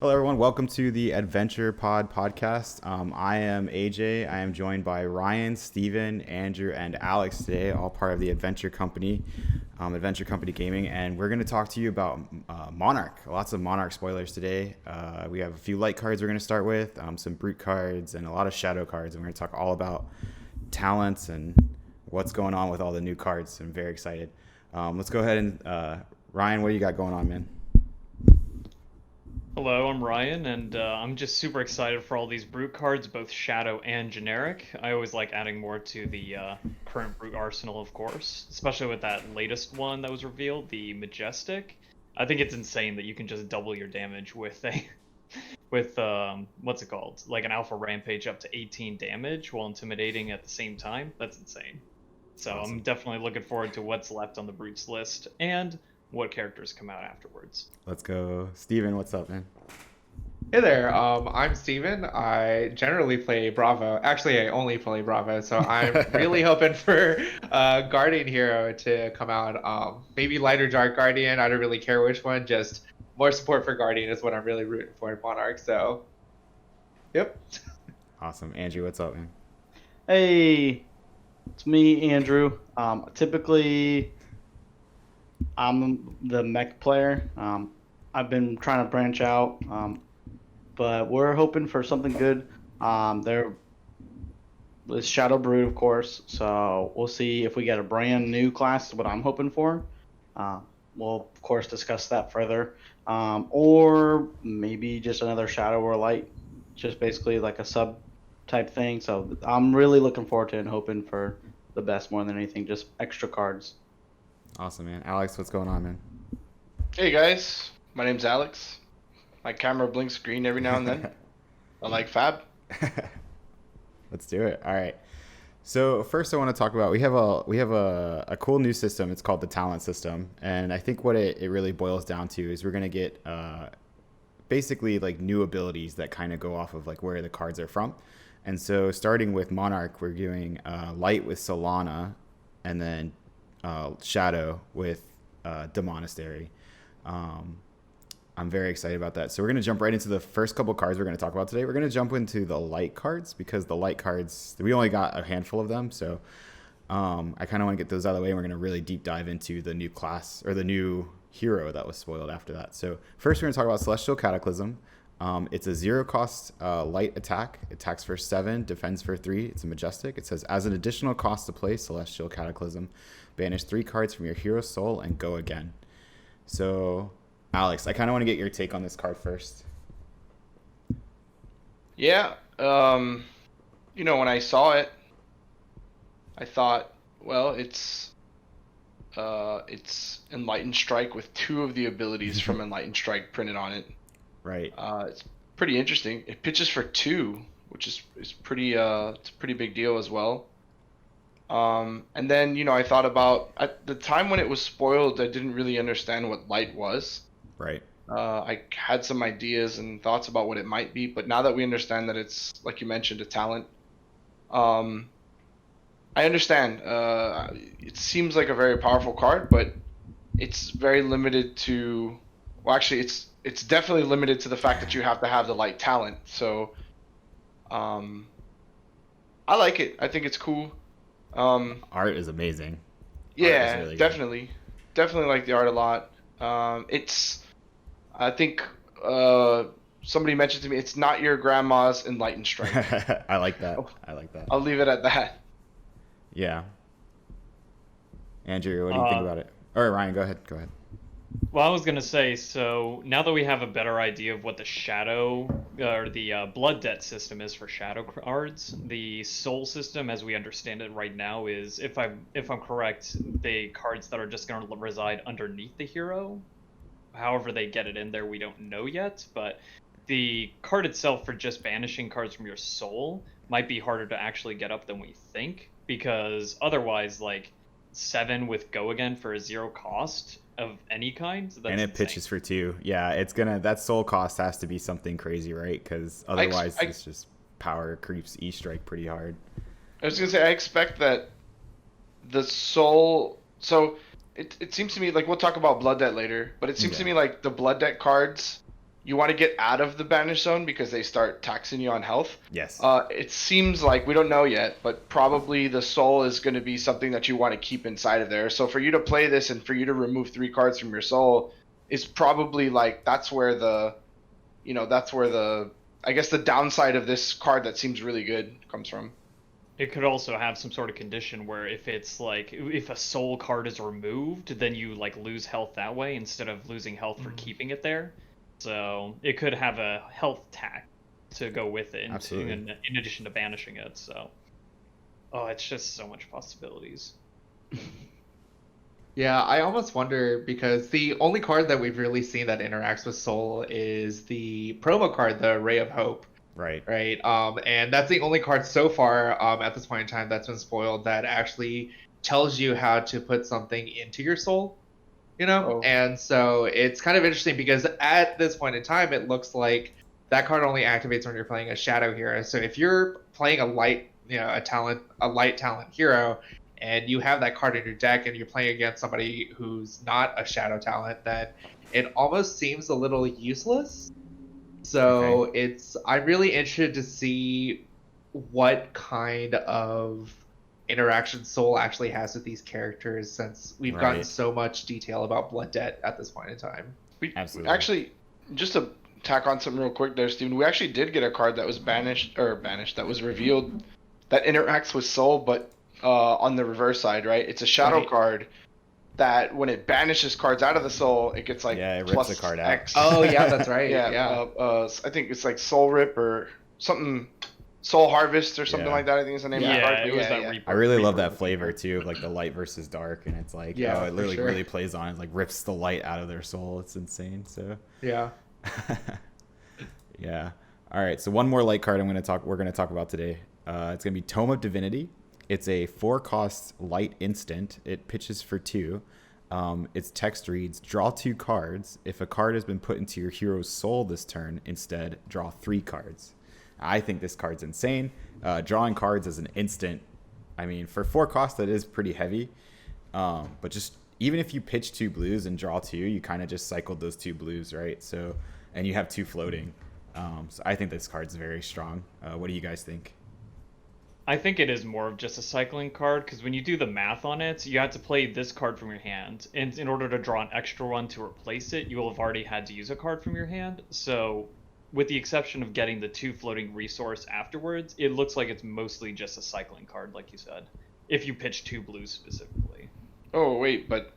Hello, everyone. Welcome to the Adventure Pod podcast. I am AJ. I am joined by Ryan, Steven, Andrew, and Alex today, all part of the Adventure Company Gaming. And we're going to talk to you about Monarch. Lots of Monarch spoilers today. We have a few light cards we're going to start with, some brute cards, and a lot of shadow cards. And we're going to talk all about talents and what's going on with all the new cards. I'm very excited. Let's go ahead and, Ryan, what do you got going on, man? Hello, I'm Ryan, and I'm just super excited for all these brute cards, both shadow and generic. I always like adding more to the current brute arsenal, of course, especially with that latest one that was revealed, the majestic. I think it's insane that you can just double your damage with a with what's it called? Like an alpha rampage up to 18 damage while intimidating at the same time. That's insane. So I'm Awesome. definitely looking forward to what's left on the brutes list and what characters come out afterwards. Let's go. Steven, what's up, man? Hey there, I'm Steven. I generally play Bravo. Actually, I only play Bravo, so I'm really hoping for Guardian Hero to come out. Maybe Light or Dark Guardian. I don't really care which one. Just more support for Guardian is what I'm really rooting for in Monarch. So, yep. Awesome. Andrew, what's up, man? Hey, it's me, Andrew. Typically, I'm the mech player. I've been trying to branch out, but we're hoping for something good. There is Shadow Brood, of course, so we'll see if we get a brand new class, is what I'm hoping for. Uh, we'll, of course, discuss that further. Or maybe just another Shadow or Light, just basically like a sub type thing. So I'm really looking forward to it and hoping for the best more than anything, just extra cards. Awesome, man. Alex, what's going on, Hey guys, my name's Alex. My camera blinks green every now and then. man? I like Fab. Let's do it. All right. So first, I want to talk about we have a cool new system. It's called the talent system, and I think what it really boils down to is we're gonna get basically like new abilities that kind of go off of like where the cards are from. And so starting with Monarch, we're doing Light with Solana, and then Shadow with the Monastery. Um, I'm very excited about that. So we're going to jump right into the first couple cards we're going to talk about today. We're going to jump into the light cards because the light cards, we only got a handful of them. So I kind of want to get those out of the way. And we're going to really deep dive into the new class or the new hero that was spoiled after that. So first, we're going to talk about Celestial Cataclysm. It's a zero cost light attack. It attacks for 7, defends for 3. It's a majestic. It says, as an additional cost to play Celestial Cataclysm, banish 3 cards from your hero's soul and go again. So, Alex, I kind of want to get your take on this card first. Yeah, when I saw it, I thought, well, it's Enlightened Strike with 2 of the abilities from Enlightened Strike printed on it. Right. It's pretty interesting. It pitches for 2, which is pretty it's a pretty big deal as well. And then I thought about at the time when it was spoiled, I didn't really understand what light was. Right. I had some ideas and thoughts about what it might be, but now that we understand that it's, like you mentioned, a talent, um, I understand. It seems like a very powerful card, but it's very limited to. Well, actually, it's definitely limited to the fact that you have to have the light talent. So, um, I like it. I think it's cool. Um, Art is amazing. Art is yeah, really good. definitely like the art a lot. It's I think somebody mentioned to me it's not your grandma's Enlightened Strike. I like that. I'll, I like that. I'll leave it at that. Yeah. Andrew, what do you think Uh, about it? Or Ryan, go ahead. Go ahead. Well, I was gonna say, so now that we have a better idea of what the shadow or the blood debt system is for shadow cards, the soul system, as we understand it right now, is if I'm correct, the cards that are just gonna reside underneath the hero. However they get it in there, we don't know yet. But the card itself for just banishing cards from your soul might be harder to actually get up than we think, because otherwise, like 7 with go again for a 0 cost of any kind, And that's it insane. pitches for 2. Yeah, that soul cost has to be something crazy, right? Because I, ex- otherwise, I it's just power creeps E strike pretty hard. I was gonna say I expect that the soul. So it seems to me like we'll talk about blood debt later, but it seems to Yeah. me like the blood debt cards you want to get out of the banish zone because they start taxing you on health. Yes. It seems like, we don't know yet, but probably the soul is going to be something that you want to keep inside of there. So for you to play this and for you to remove 3 cards from your soul is probably like, that's where the I guess the downside of this card that seems really good comes from. It could also have some sort of condition where if it's like, if a soul card is removed, then you like lose health that way instead of losing health for keeping it there. So it could have a health tack to go with it, in addition to banishing it. So, it's just so much possibilities. Yeah, I almost wonder because the only card that we've really seen that interacts with Soul is the promo card, the Ray of Hope. Right. Right. And that's the only card so far at this point in time that's been spoiled that actually tells you how to put something into your soul. Oh. And so it's kind of interesting because at this point in time, it looks like that card only activates when you're playing a shadow hero. So if you're playing a light talent hero, and you have that card in your deck and you're playing against somebody who's not a shadow talent, then it almost seems a little useless. So I'm really interested to see what kind of interaction Soul actually has with these characters, since we've gotten so much detail about Blood Debt at this point in time. Absolutely. Actually, just to tack on something real quick there, Steven, we actually did get a card that was that was revealed that interacts with Soul, but on the reverse side, right? It's a shadow card that when it banishes cards out of the soul, it gets like it rips plus the card out. X. Oh yeah, that's right. I think it's like Soul Rip or something, Soul Harvest or something like that. I think is the name of the card. It was that Reaper. I really love that flavor too, of like the light versus dark, and it's like it literally really plays on. It like rips the light out of their soul. It's insane. So yeah. Yeah. All right. So one more light card we're gonna talk about today. It's gonna be Tome of Divinity. It's a 4-cost light instant. It pitches for 2. Its text reads, draw 2 cards. If a card has been put into your hero's soul this turn, instead, draw 3 cards. I think this card's insane. Drawing cards as an instant, I mean, for 4 costs, that is pretty heavy. But just even if you pitch 2 blues and draw 2, you kind of just cycled those 2 blues, right? So, and you have 2 floating. So I think this card's very strong. What do you guys think? I think it is more of just a cycling card, because when you do the math on it, you have to play this card from your hand, and in order to draw an extra one to replace it, you will have already had to use a card from your hand. So, with the exception of getting the 2 floating resource afterwards, it looks like it's mostly just a cycling card, like you said, if you pitch 2 blues specifically. Oh wait, but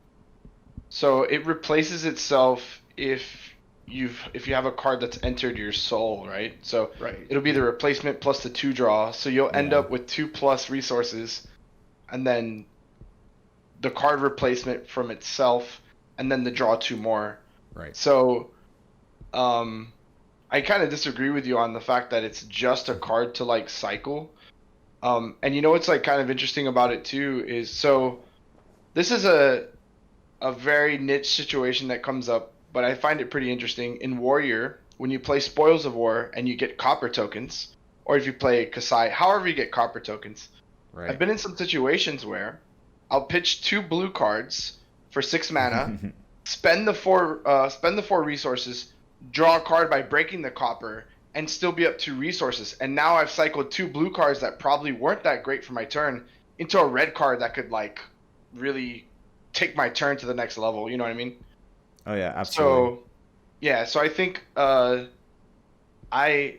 so it replaces itself if you have a card that's entered your soul, right? So it'll be the replacement plus the 2 draw. So you'll end up with 2 plus resources, and then the card replacement from itself, and then the draw 2 more. Right. So, I kind of disagree with you on the fact that it's just a card to like cycle. And you know what's like kind of interesting about it too is, so this is a very niche situation that comes up, but I find it pretty interesting. In Warrior, when you play Spoils of War and you get copper tokens, or if you play Kasai, however you get copper tokens, I've been in some situations where I'll pitch 2 blue cards for 6 mana, spend the 4 resources, draw a card by breaking the copper, and still be up 2 resources. And now I've cycled 2 blue cards that probably weren't that great for my turn into a red card that could like really take my turn to the next level. You know what I mean? Oh yeah, absolutely. So I think I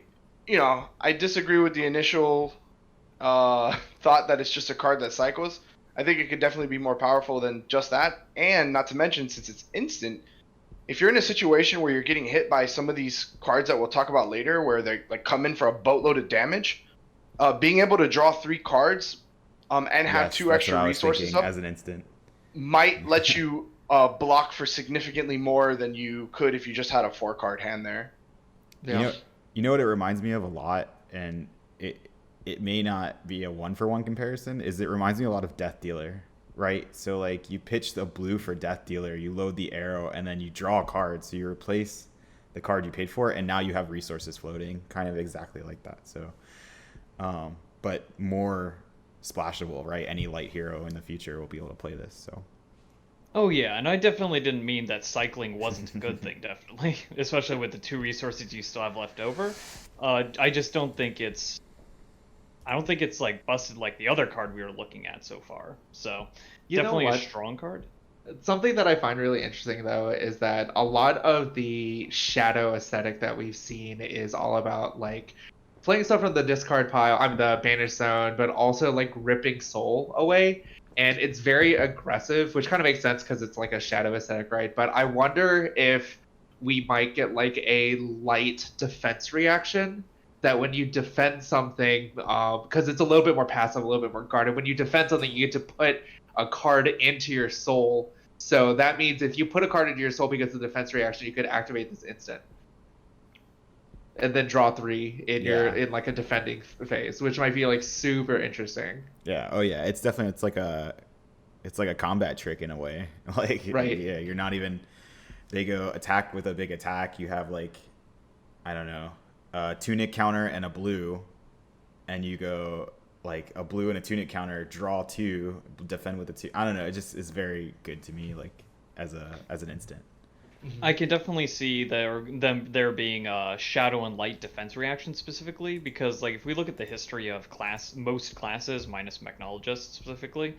disagree with the initial thought that it's just a card that cycles. I think it could definitely be more powerful than just that, and not to mention, since it's instant, if you're in a situation where you're getting hit by some of these cards that we'll talk about later, where they like come in for a boatload of damage, being able to draw 3 cards and have 2 extra resources up as an instant might let you block for significantly more than you could if you just had a 4-card hand there. Yeah. You know what it reminds me of a lot, and it may not be a 1-for-1 comparison, is it reminds me a lot of Death Dealer, right? So like you pitch the blue for Death Dealer, you load the arrow, and then you draw a card, so you replace the card you paid for, and now you have resources floating, kind of exactly like that. So but more splashable, right? Any light hero in the future will be able to play this. So Oh yeah, and I definitely didn't mean that cycling wasn't a good thing, definitely, especially with the 2 resources you still have left over. I just don't think it's I don't think it's like busted like the other card we were looking at so far. So You know definitely a what? strong card. Something that I find really interesting though is that a lot of the shadow aesthetic that we've seen is all about like playing stuff from the discard pile, I'm the banish zone, but also like ripping soul away. And it's very aggressive, which kind of makes sense because it's like a shadow aesthetic, right? But I wonder if we might get like a light defense reaction that when you defend something, because it's a little bit more passive, a little bit more guarded, when you defend something, you get to put a card into your soul. So that means if you put a card into your soul because of the defense reaction, you could activate this instant and then draw 3 in your Yeah. in like a defending phase, which might be like super interesting. Yeah. Oh yeah. It's definitely it's like a combat trick in a way. Like Right. yeah, you're not even. They go attack with a big attack. You have like, I don't know, a tunic counter and a blue, and you go like a blue and a tunic counter, draw 2, defend with a 2. I don't know. It just is very good to me, like as an instant. I can definitely see there being a shadow and light defense reaction specifically because like if we look at the history of most classes minus mechnologists specifically,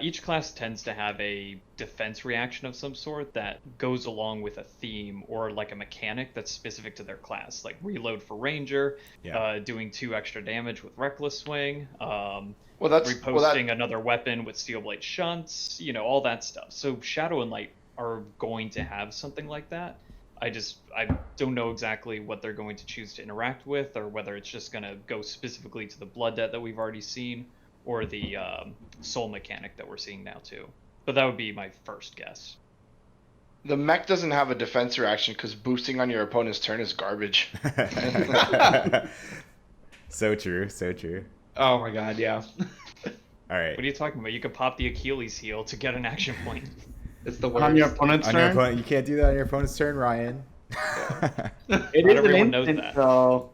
each class tends to have a defense reaction of some sort that goes along with a theme or like a mechanic that's specific to their class, like reload for ranger, Yeah. doing 2 extra damage with reckless swing, Well, reposting another weapon with steel blade shunts, all that stuff. So shadow and light are going to have something like that. I don't know exactly what they're going to choose to interact with, or whether it's just going to go specifically to the blood debt that we've already seen, or the soul mechanic that we're seeing now too. But that would be my first guess. the mech doesn't have a defense reaction because boosting on your opponent's turn is garbage. So true. So true. Oh my god, yeah. All right. What are you talking about? You could pop the Achilles heel to get an action point. It's the On your worst. opponent's On your turn. opponent, you can't do that on your opponent's turn, Ryan. It Not is an everyone knows instant, that. so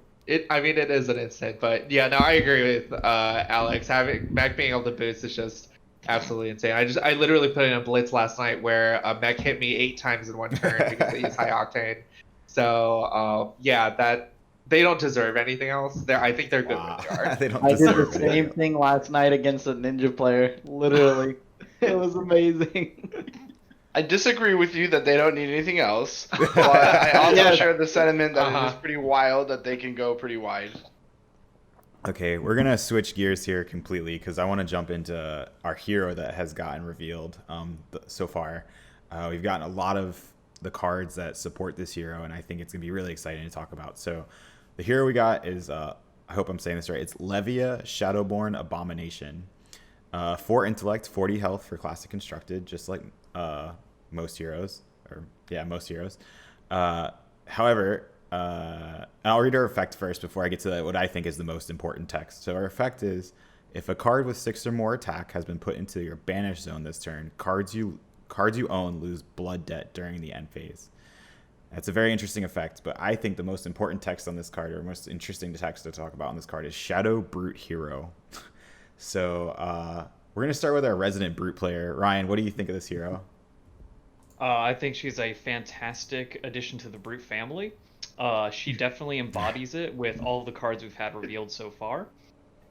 I mean, it is an instant, but yeah, no, I agree with Alex. Having mech being able to boost is just absolutely insane. I literally put in a blitz last night where a mech hit me 8 times in one turn because they use high octane. So yeah, that they don't deserve anything else. I think they're good Wow. with the art. They don't I did deserve the it. same thing last night against a ninja player. Literally, it was amazing. I disagree with you that they don't need anything else, but I also Yes. share the sentiment that it is Uh-huh. pretty wild that they can go pretty wide. Okay, we're gonna switch gears here completely because I want to jump into our hero that has gotten revealed so far. We've gotten a lot of the cards that support this hero, and I think it's gonna be really exciting to talk about. So, the hero we got is I hope I'm saying this right. It's Levia Shadowborn Abomination. 4 intellect, 40 health for classic constructed, just like most heroes, most heroes. However, I'll read our effect first before I get to what I think is the most important text. So our effect is, if a card with 6 or more attack has been put into your banish zone this turn, cards you own lose blood debt during the end phase. That's a very interesting effect, but I think the most important text on this card, or most interesting text to talk about on this card, is Shadow Brute Hero. So we're going to start with our resident Brute player. Ryan, what do you think of this hero? I think she's a fantastic addition to the Brute family. She definitely embodies it with all the cards we've had revealed so far.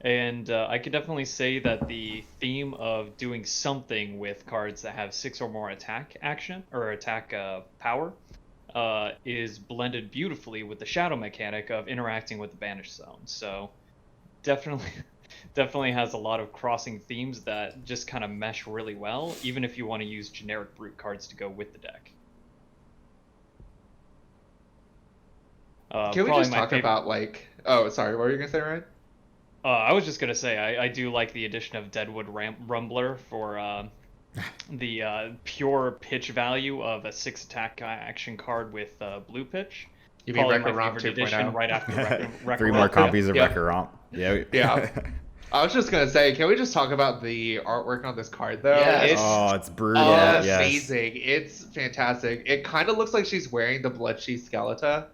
And I could definitely say that the theme of doing something with cards that have 6 or more attack action, or attack power, is blended beautifully with the shadow mechanic of interacting with the banished zone. So definitely has a lot of crossing themes that just kind of mesh really well, even if you want to use generic Brute cards to go with the deck. Can we probably just my talk favorite- about like? Oh, sorry. What were you gonna say, Ryan? I was just gonna say I do like the addition of Deadwood Rumbler for the pure pitch value of a 6 attack action card with blue pitch. You mean Probably Wrecker my Romp favorite edition 2.0? right after Wrecker 3 more Romp. copies of Yeah. Wrecker Romp. Yeah. Yeah. I was just gonna say, can we just talk about the artwork on this card though? Yes. Oh, it's brutal. It's Yes. amazing. It's fantastic. It kind of looks like she's wearing the Bloodsheath Skeleton,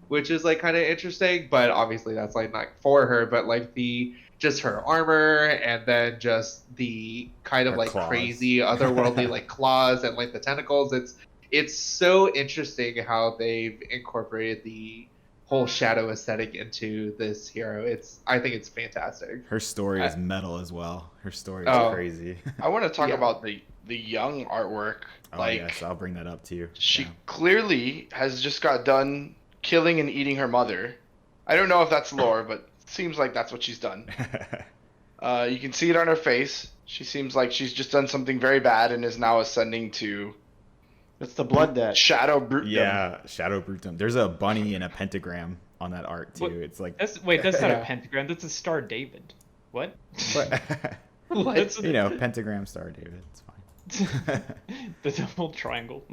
which is like kind of interesting, but obviously that's like not for her. But like the just her armor, and then just the kind of Her like claws. crazy otherworldly like claws and like the tentacles. It's so interesting how they've incorporated the whole shadow aesthetic into this hero. I think it's fantastic. Her story is I, metal as well. Her story is Oh. crazy. I want to talk Yeah. about the young artwork. Oh Like, yes, I'll bring that up too. she clearly has just got done killing and eating her mother. I don't know if that's lore, but it seems like that's what she's done. Yeah. You can see it on her face. She seems like she's just done something very bad and is now ascending to It's the blood debt. shadow brutedom. Yeah, Shadow Brutum. There's a bunny and a pentagram on that art too. What? It's like That's not a pentagram. That's a Star David. What? what? That's You know, pentagram star David. It's fine. the double triangle.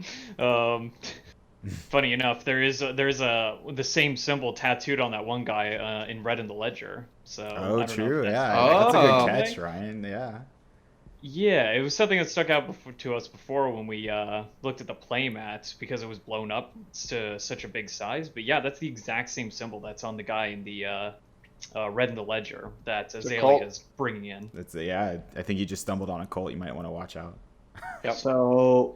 Funny enough, there's the same symbol tattooed on that one guy in red in the ledger. So I Oh, don't know true. if Yeah, that's- that's a Oh. good catch, Ryan. Yeah. Yeah, it was something that stuck out to us before when we looked at the playmat because it was blown up to such a big size. But yeah, that's the exact same symbol that's on the guy in the red in the ledger that Azalea cult. is bringing in. That's yeah. I think you just stumbled on a cult. You might want to watch out. Yep. So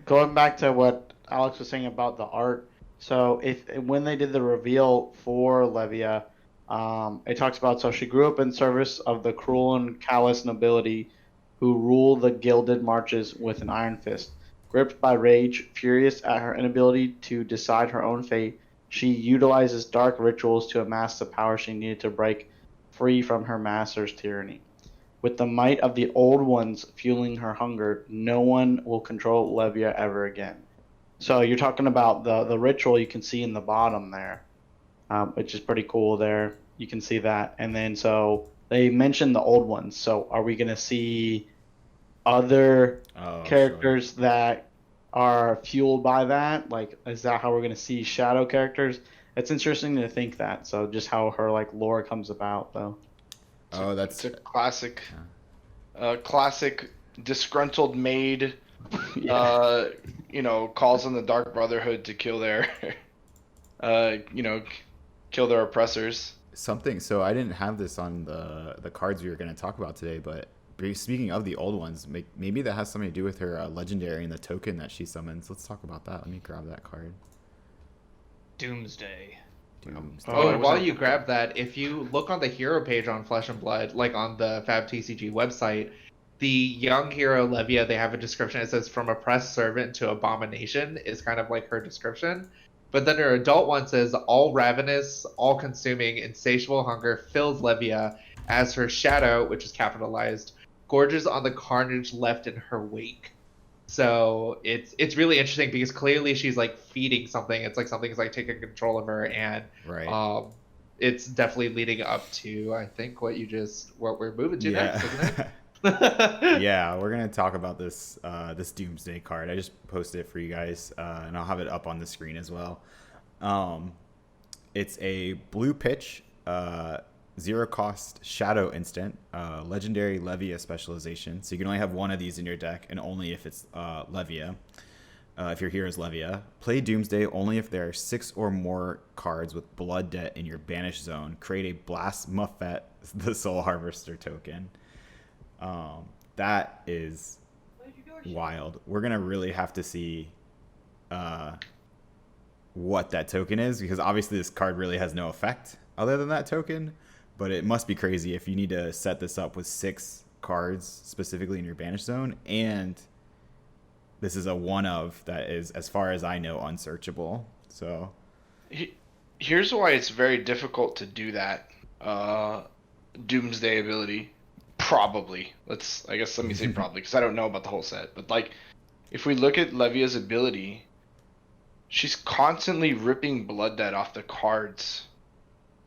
going back to what Alex was saying about the art. So when they did the reveal for Levia, it talks about, so she grew up in service of the cruel and callous nobility who rule the gilded marches with an iron fist. Gripped by rage, furious at her inability to decide her own fate, she utilizes dark rituals to amass the power she needed to break free from her master's tyranny. With the might of the old ones fueling her hunger, no one will control Levia ever again. So you're talking about the ritual you can see in the bottom there, which is pretty cool there. You can see that. And then so they mentioned the old ones. So are we going to see other Oh, characters that are fueled by that? Like, is that how we're going to see shadow characters? It's interesting to think that. So just how her like lore comes about, though. Sure. Oh, that's It's a classic disgruntled maid. Yeah. Calls on the Dark Brotherhood to kill their, kill their oppressors. something. So I didn't have this on the cards we were going to talk about today, but speaking of the old ones, maybe that has something to do with her legendary and the token that she summons. Let's talk about that. Let me grab that card. Doomsday. Doomsday. Oh, I and while wasn't- you grab that, if you look on the hero page on Flesh and Blood, like on the Fab TCG website, the young hero Levia, they have a description. It says from oppressed servant to abomination is kind of like her description. But then her adult one says all ravenous, all consuming, insatiable hunger fills Levia as her shadow, which is capitalized, gorges on the carnage left in her wake. So it's really interesting because clearly she's like feeding something. It's like something's like taking control of her, and Right. it's definitely leading up to I think what we're moving to next, isn't it? Yeah, we're gonna talk about this this Doomsday card. I just posted it for you guys, and I'll have it up on the screen as well. It's a blue pitch, 0 cost shadow instant, legendary Levia specialization. So you can only have one of these in your deck, and only if it's Levia. If your hero is Levia, play Doomsday only if there are 6 or more cards with Blood Debt in your banished zone. Create a Blast Muffet, the Soul Harvester token. That is wild. We're gonna really have to see what that token is, because obviously this card really has no effect other than that token, but it must be crazy if you need to set this up with 6 cards specifically in your banished zone, and this is a one of that is, as far as I know, unsearchable. So Here's why it's very difficult to do that Doomsday ability. Probably. Let me say probably, because I don't know about the whole set. But like, if we look at Levia's ability, she's constantly ripping Blood Debt off the cards.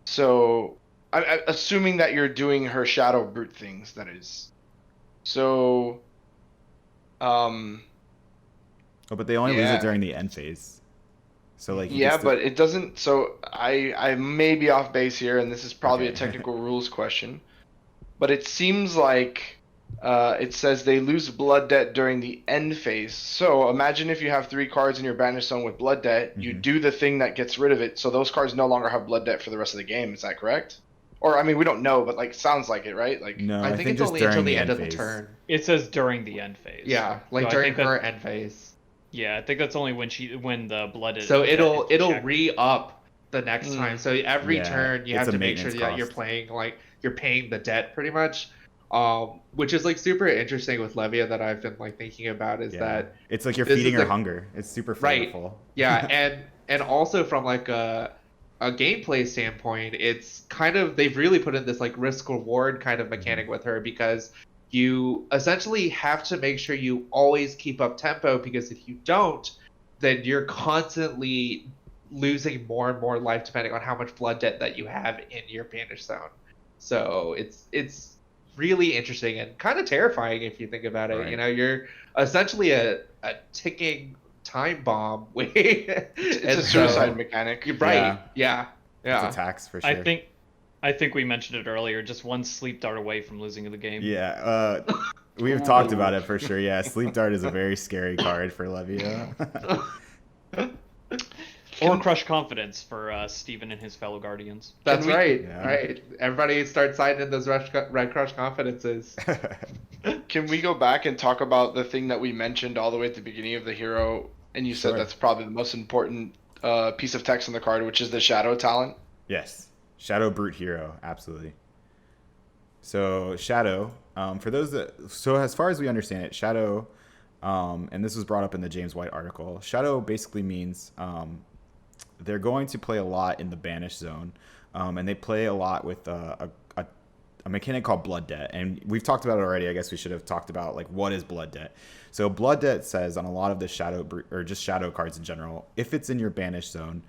So, I'm assuming that you're doing her Shadow Brute things, that is. So, oh, but they only lose Yeah. it during the end phase. So like you yeah, can but it doesn't. So I may be off base here, and this is probably a Okay. technical rules question. But it seems like it says they lose Blood Debt during the end phase. So imagine if you have 3 cards in your banished zone with Blood Debt, you Mhm. do the thing that gets rid of it, so those cards no longer have Blood Debt for the rest of the game. Is that correct? Or I mean, we don't know, but like sounds like it, right? Like No, I I think think it's just only until during the the end end of the phase. turn. It says during the end phase. Yeah, like So I during think that- her end phase. Yeah, I think that's only when the blood is. So it'll checked. re-up the next time. So every Yeah, turn you it's have a to make sure maintenance that you're cost. playing like you're paying the debt pretty much. Which is like super interesting with Levia that I've been like thinking about is Yeah, that it's like you're this feeding is her a- hunger. It's super right. flavorful. Yeah, and also from like a gameplay standpoint, it's kind of they've really put in this like risk reward kind of mechanic with her because you essentially have to make sure you always keep up tempo because if you don't, then you're constantly losing more and more life depending on how much blood debt that you have in your banish zone. So it's really interesting and kind of terrifying if you think about it. Right. You know, you're essentially a ticking time bomb way. It's a suicide mechanic. You're right. Yeah. Yeah. It's a tax for sure. I think we mentioned it earlier. Just one sleep dart away from losing the game. Yeah, we've talked about it for sure. Yeah, Sleep Dart is a very scary card for Levia. Or crush confidence for Steven and his fellow guardians. That's right. Yeah. Right. Everybody start signing those red crush confidences. Can we go back and talk about the thing that we mentioned all the way at the beginning of the hero? And you said Sure. that's probably the most important piece of text on the card, which is the shadow talent. Yes, Shadow Brute Hero, absolutely. So Shadow, for those that, so as far as we understand it, Shadow, and this was brought up in the James White article. Shadow basically means they're going to play a lot in the banish zone, and they play a lot with a mechanic called blood debt. And we've talked about it already. I guess we should have talked about like what is blood debt. So blood debt says on a lot of the shadow or just shadow cards in general, if it's in your banish zone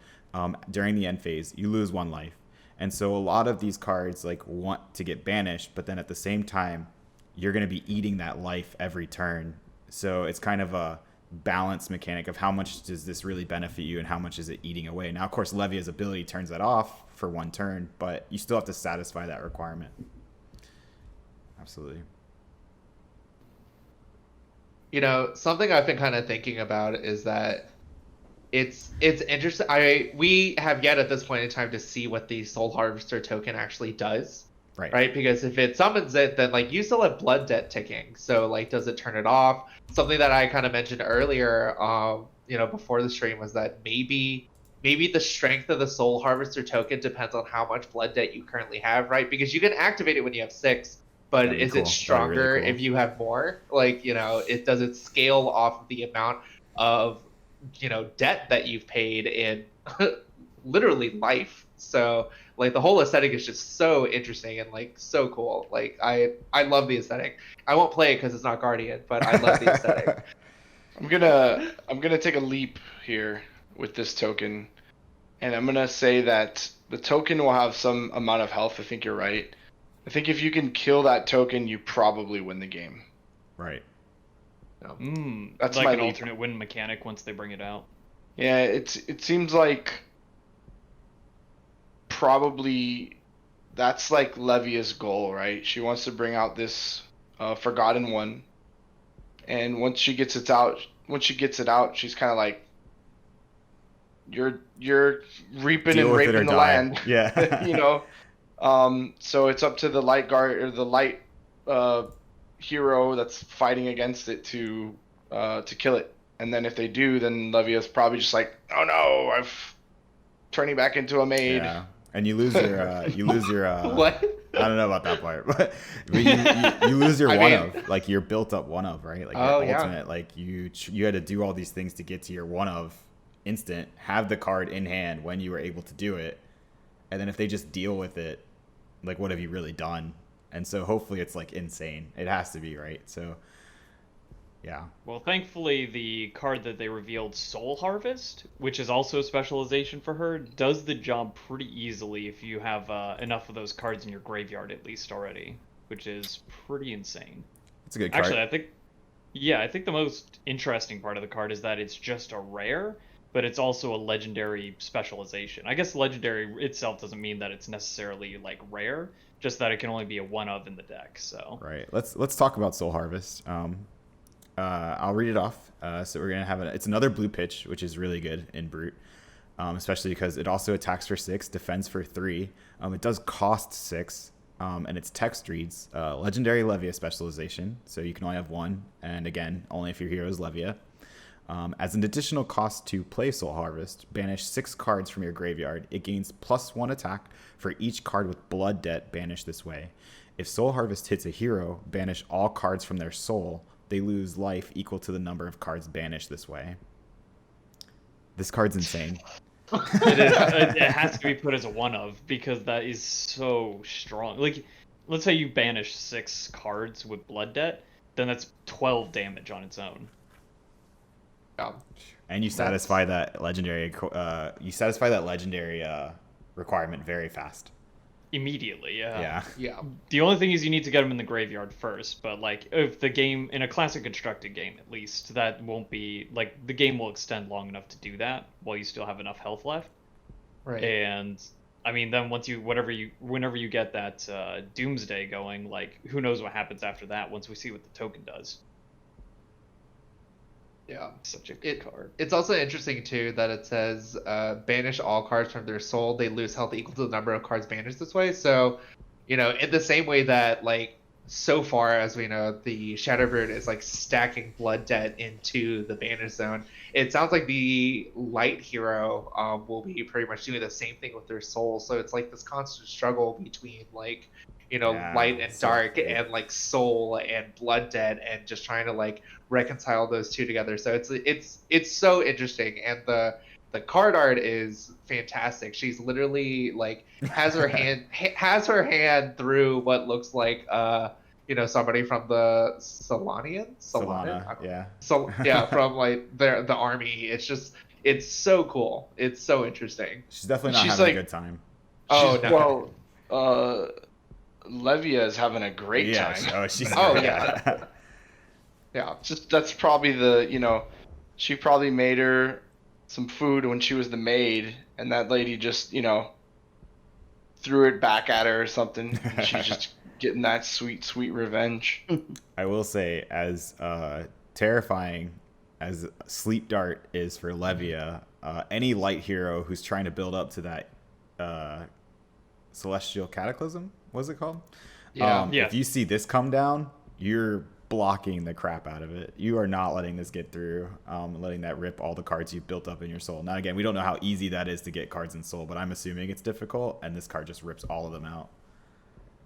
during the end phase, you lose 1 life. And so a lot of these cards like want to get banished, but then at the same time, you're going to be eating that life every turn. So it's kind of a balance mechanic of how much does this really benefit you and how much is it eating away. Now, of course, Levia's ability turns that off for 1 turn, but you still have to satisfy that requirement. Absolutely. You know, something I've been kind of thinking about is that it's interesting. We have yet at this point in time to see what the Soul Harvester token actually does. Right. Right? Because if it summons it, then like you still have blood debt ticking. So like does it turn it off? Something that I kind of mentioned earlier, you know, before the stream was that maybe the strength of the Soul Harvester token depends on how much blood debt you currently have, right? Because you can activate it when you have 6, but That'd be is cool. it That'd be stronger really cool. if you have more? Like, you know, does it scale off of the amount of, you know, debt that you've paid in literally life? So like the whole aesthetic is just so interesting and like so cool. Like I love the aesthetic. I won't play it because it's not Guardian, but I love the aesthetic. I'm gonna take a leap here with this token, and I'm gonna say that the token will have some amount of health. I think you're right. I think if you can kill that token, you probably win the game. Right. That's like my an leap. alternate win mechanic once they bring it out. Yeah, it seems like probably that's like Levia's goal, right? She wants to bring out this forgotten one, and once she gets it out, she's kind of like, you're reaping Deal and with it or raping the die. land, Yeah. you know. So it's up to the light guard or the light hero that's fighting against it to kill it. And then if they do, then Levia's probably just like, oh no, I've turning back into a maid. Yeah. And you lose your What? I don't know about that part, but you lose your I one mean- of, like your built up one of, right? Like Oh, your yeah. ultimate, like you had to do all these things to get to your one of instant, have the card in hand when you were able to do it. And then if they just deal with it, like what have you really done? And so hopefully it's like insane. It has to be, right? So yeah. Well, thankfully, the card that they revealed, Soul Harvest, which is also a specialization for her, does the job pretty easily if you have enough of those cards in your graveyard at least already, which is pretty insane. It's a good card. Actually, I think the most interesting part of the card is that it's just a rare, but it's also a legendary specialization. I guess legendary itself doesn't mean that it's necessarily like rare, just that it can only be a one of in the deck. So Right. Let's talk about Soul Harvest. I'll read it off. So we're gonna have it's another blue pitch, which is really good in Brute. especially because it also attacks for 6, defends for 3. It does cost 6, and its text reads Legendary Levia specialization, so you can only have 1, and again, only if your hero is Levia. As an additional cost to play Soul Harvest, banish 6 cards from your graveyard. It gains +1 attack for each card with Blood Debt banished this way. If Soul Harvest hits a hero, banish all cards from their soul. They lose life equal to the number of cards banished this way. This card's insane. It is. It has to be put as a one of, because that is so strong. Like, let's say you banish 6 cards with Blood Debt, then that's 12 damage on its own. Yeah. And you satisfy that legendary. Requirement very fast. Immediately, yeah. Yeah. The only thing is you need to get them in the graveyard first, but like if the game, in a classic constructed game at least, that won't be, like, the game will extend long enough to do that while you still have enough health left. Right. And I mean, then once you, whenever you get that Doomsday going, like, who knows what happens after that once we see what the token does. Yeah. Such a good card. It's also interesting too that it says banish all cards from their soul. They lose health equal to the number of cards banished this way. So, you know, in the same way that, like, so far as we know, the Shadowbird is like stacking Blood Debt into the banish zone. It sounds like the light hero will be pretty much doing the same thing with their soul. So it's like this constant struggle between, like, you know, light and dark, and like soul and Blood Debt, and just trying to like reconcile those two together. So it's so interesting, and the card art is fantastic. She's literally like has her hand through what looks like you know, somebody from the Solana, yeah. So yeah, from like the army. It's so cool. It's so interesting. She's definitely not She's having like- a good time. Oh no. Well, Levia is having a great time. She's Oh, yeah. Yeah. Just that's probably the, you know, she probably made her some food when she was the maid, and that lady just, you know, threw it back at her or something. And she's just getting that sweet revenge. I will say, as terrifying as Sleep Dart is for Levia, any light hero who's trying to build up to that Celestial Cataclysm, what's it called? Yeah. Yeah. If you see this come down, you're blocking the crap out of it. You are not letting this get through, letting that rip all the cards you've built up in your soul. Now, again, we don't know how easy that is to get cards in soul, but I'm assuming it's difficult, and this card just rips all of them out.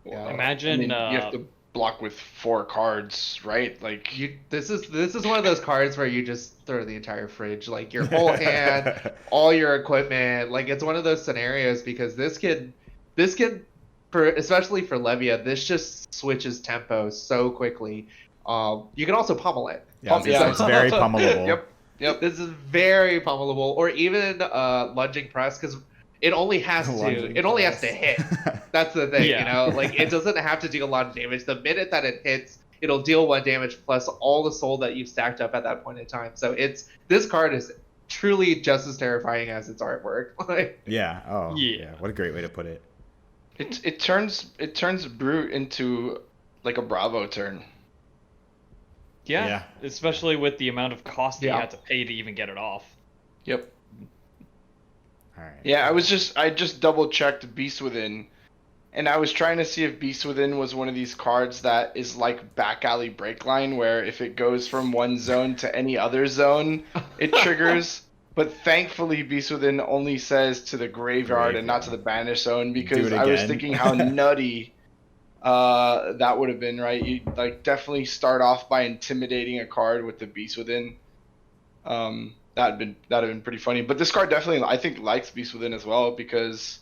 Yeah. Imagine I mean, you have to block with 4 cards, right? Like, This is one of those cards where you just throw the entire fridge, like your whole hand, all your equipment. Like, it's one of those scenarios because this kid, especially for Levia, this just switches tempo so quickly. You can also pummel it. Yeah, it's very pummelable. Yep. This is very pummelable, or even lunging press, because it only has to hit. That's the thing, Yeah. you know. Like, it doesn't have to deal a lot of damage. The minute that it hits, it'll deal 1 damage plus all the soul that you've stacked up at that point in time. So this card is truly just as terrifying as its artwork. Like, Yeah. Oh, Yeah. yeah. What a great way to put it. it turns Brute into like a Bravo turn. Yeah, especially with the amount of cost that you Yeah. had to pay to even get it off. Yep. All right. Yeah, I just double checked Beast Within, and I was trying to see if Beast Within was one of these cards that is like Back Alley Breakline, where if it goes from one zone to any other zone, it triggers. But thankfully, Beast Within only says to the graveyard and not to the banish zone, because Do it I was again. thinking how nutty that would have been, right? You like definitely start off by intimidating a card with the Beast Within. That'd have been pretty funny. But this card definitely, I think, likes Beast Within as well, because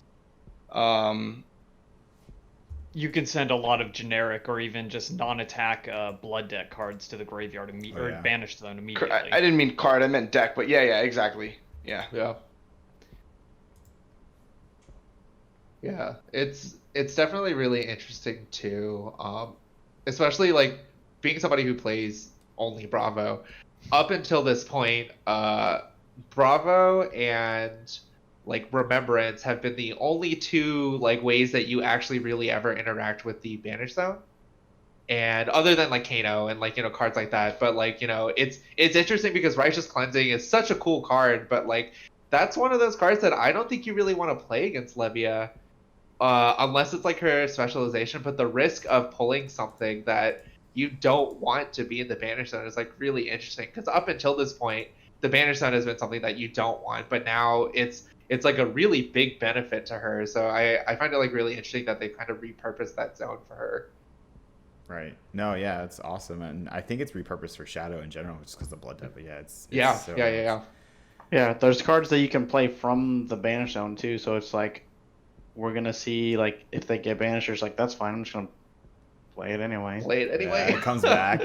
You can send a lot of generic or even just non-attack Blood Debt cards to the graveyard or yeah. banish them immediately. I didn't mean card, I meant deck. But yeah, exactly. Yeah. Yeah, it's definitely really interesting too. Especially like being somebody who plays only Bravo. Up until this point, Bravo and like Remembrance have been the only 2 like ways that you actually really ever interact with the Banish Zone. And other than like Kano and like, you know, cards like that, but like, you know, it's interesting because Righteous Cleansing is such a cool card, but like that's one of those cards that I don't think you really want to play against Levia, unless it's like her specialization. But the risk of pulling something that you don't want to be in the Banish Zone is like really interesting, because up until this point, the Banish Zone has been something that you don't want, but now it's like a really big benefit to her. So I find it like really interesting that they kind of repurposed that zone for her. Right. No, yeah, it's awesome, and I think it's repurposed for Shadow in general, just because the blood type. But yeah, it's Yeah, so yeah. Yeah, there's cards that you can play from the banish zone too, so it's like we're gonna see like if they get banishers, like that's fine. I'm just gonna play it anyway. Play it Yeah, anyway. it comes back,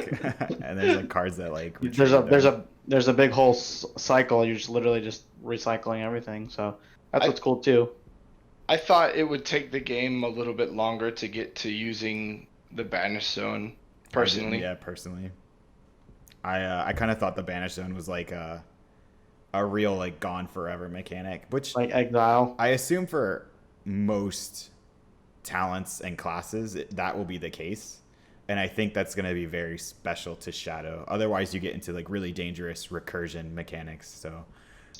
and there's like cards that like There's a big whole cycle. You're just literally just recycling everything, so that's what's cool too. I thought it would take the game a little bit longer to get to using the banish zone. Personally, Yeah, personally, I kind of thought the banish zone was like a real like gone forever mechanic, which Like exile. I assume for most talents and classes that will be the case, and I think that's going to be very special to Shadow. Otherwise, you get into like really dangerous recursion mechanics. So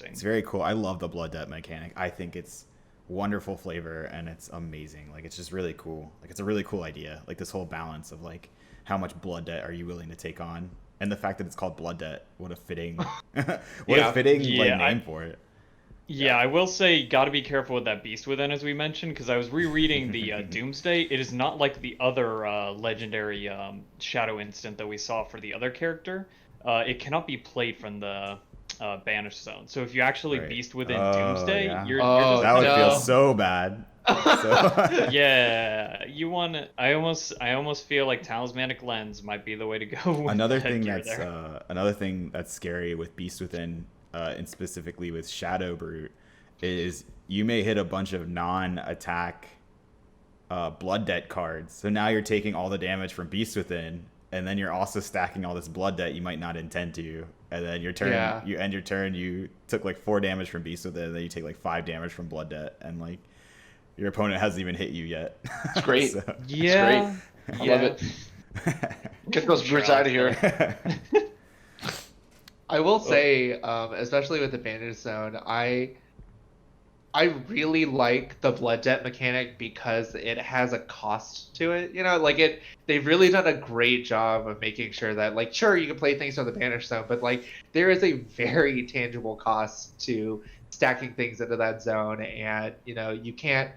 it's very cool. I love the blood debt mechanic. I think it's wonderful flavor and it's amazing. Like it's just really cool. Like it's a really cool idea. Like this whole balance of like how much blood debt are you willing to take on, and the fact that it's called blood debt. What a fitting, Yeah. like name for it. Yeah, I will say, got to be careful with that beast within, as we mentioned, because I was rereading the Doomsday. It is not like the other legendary Shadow instant that we saw for the other character. It cannot be played from the Banished Zone. So if you actually Right. beast within Oh, Doomsday, yeah. you're Oh, just That would no. feel so bad. So, yeah, you want to. I almost feel like Talismanic Lens might be the way to go. With another that thing gear that's there. another thing that's scary with Beast Within, and specifically with Shadow Brute, is you may hit a bunch of non-attack blood debt cards. So now you're taking all the damage from Beast Within, and then you're also stacking all this blood debt you might not intend to. And then your turn, Yeah. you end your turn, you took like 4 damage from Beast Within, and then you take like 5 damage from blood debt, and like your opponent hasn't even hit you yet. it's great. So- Yeah, I love it. Get those brutes out of here. I will say, especially with the Bandage Zone, I really like the blood debt mechanic because it has a cost to it. You know, like they've really done a great job of making sure that, like, sure, you can play things from the Banish Zone, but like there is a very tangible cost to stacking things into that zone, and you know, you can't.